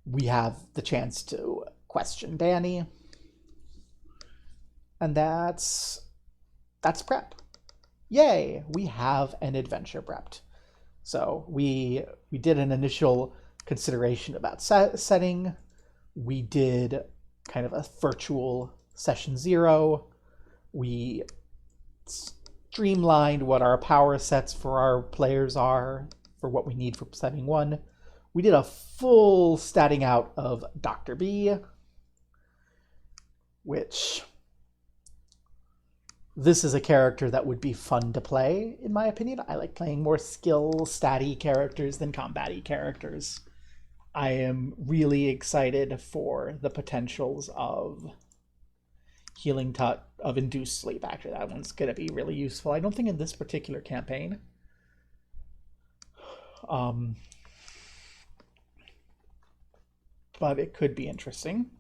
we have the chance to question Danny. And that's prep. Yay, we have an adventure prepped. So we did an initial consideration about setting. We did kind of a virtual session 0. We streamlined what our power sets for our players are, for what we need for setting 1. We did a full statting out of Dr. B, which this is a character that would be fun to play, in my opinion. I like playing more skill statty characters than combat-y characters. I am really excited for the potentials of healing of induced sleep. Actually, that one's going to be really useful. I don't think in this particular campaign. But it could be interesting.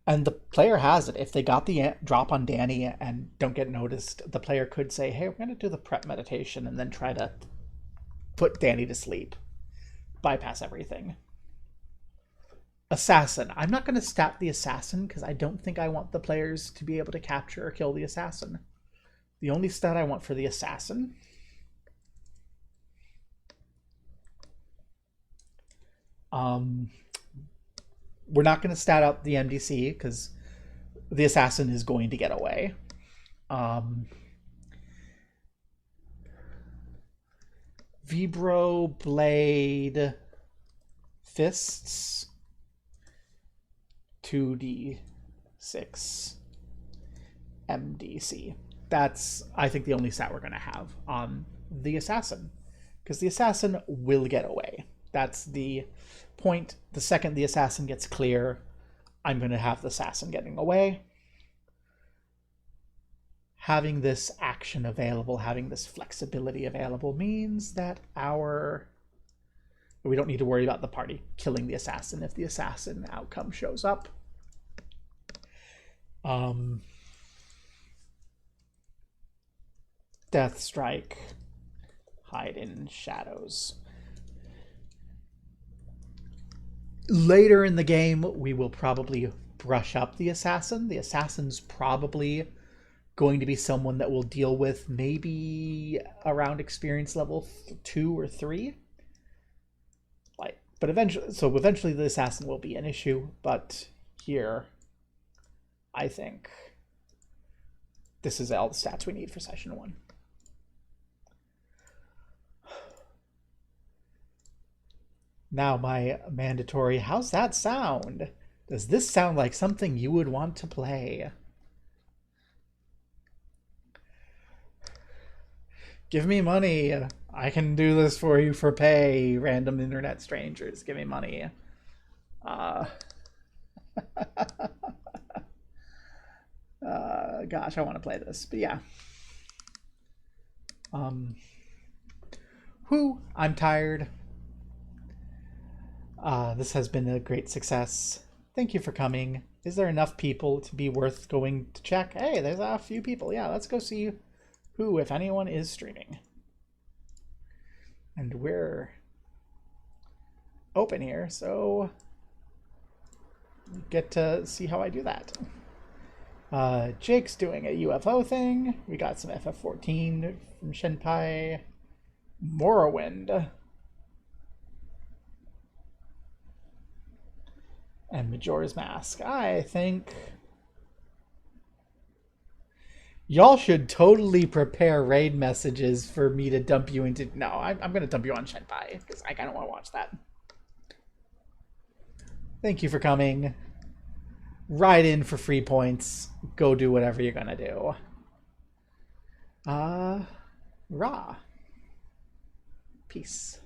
And the player has it. If they got the drop on Danny and don't get noticed, the player could say, hey, we're going to do the prep meditation and then try to put Danny to sleep. Bypass everything. Assassin. I'm not going to stat the assassin because I don't think I want the players to be able to capture or kill the assassin. The only stat I want for the assassin we're not going to stat out the MDC because the assassin is going to get away. Vibro Blade Fists 2d6 MDC. That's, I think, the only stat we're going to have on the assassin, because the assassin will get away. That's the point. The second the assassin gets clear, I'm going to have the assassin getting away. Having this action available, having this flexibility available means that we don't need to worry about the party killing the assassin if the assassin outcome shows up. Death Strike, hide in shadows. Later in the game, we will probably brush up the assassin. The assassin's probably going to be someone that we'll deal with maybe around experience level 2 or 3. But eventually the assassin will be an issue. But here, I think this is all the stats we need for session 1. Now my mandatory, how's that sound? Does this sound like something you would want to play? Give me money. I can do this for you for pay, random internet strangers. Give me money. Gosh, I want to play this, but yeah. I'm tired. This has been a great success. Thank you for coming. Is there enough people to be worth going to check? Hey, there's a few people. Yeah, let's go see who, if anyone, is streaming. And we're open here, so get to see how I do that. Jake's doing a UFO thing. We got some FF14 from Shenpai. Morrowind. And Majora's Mask. I think y'all should totally prepare raid messages for me to dump you into... No, I'm going to dump you on Shenpai, because I kind of want to watch that. Thank you for coming. ride in for free points, go do whatever you're gonna do. Ra. Peace.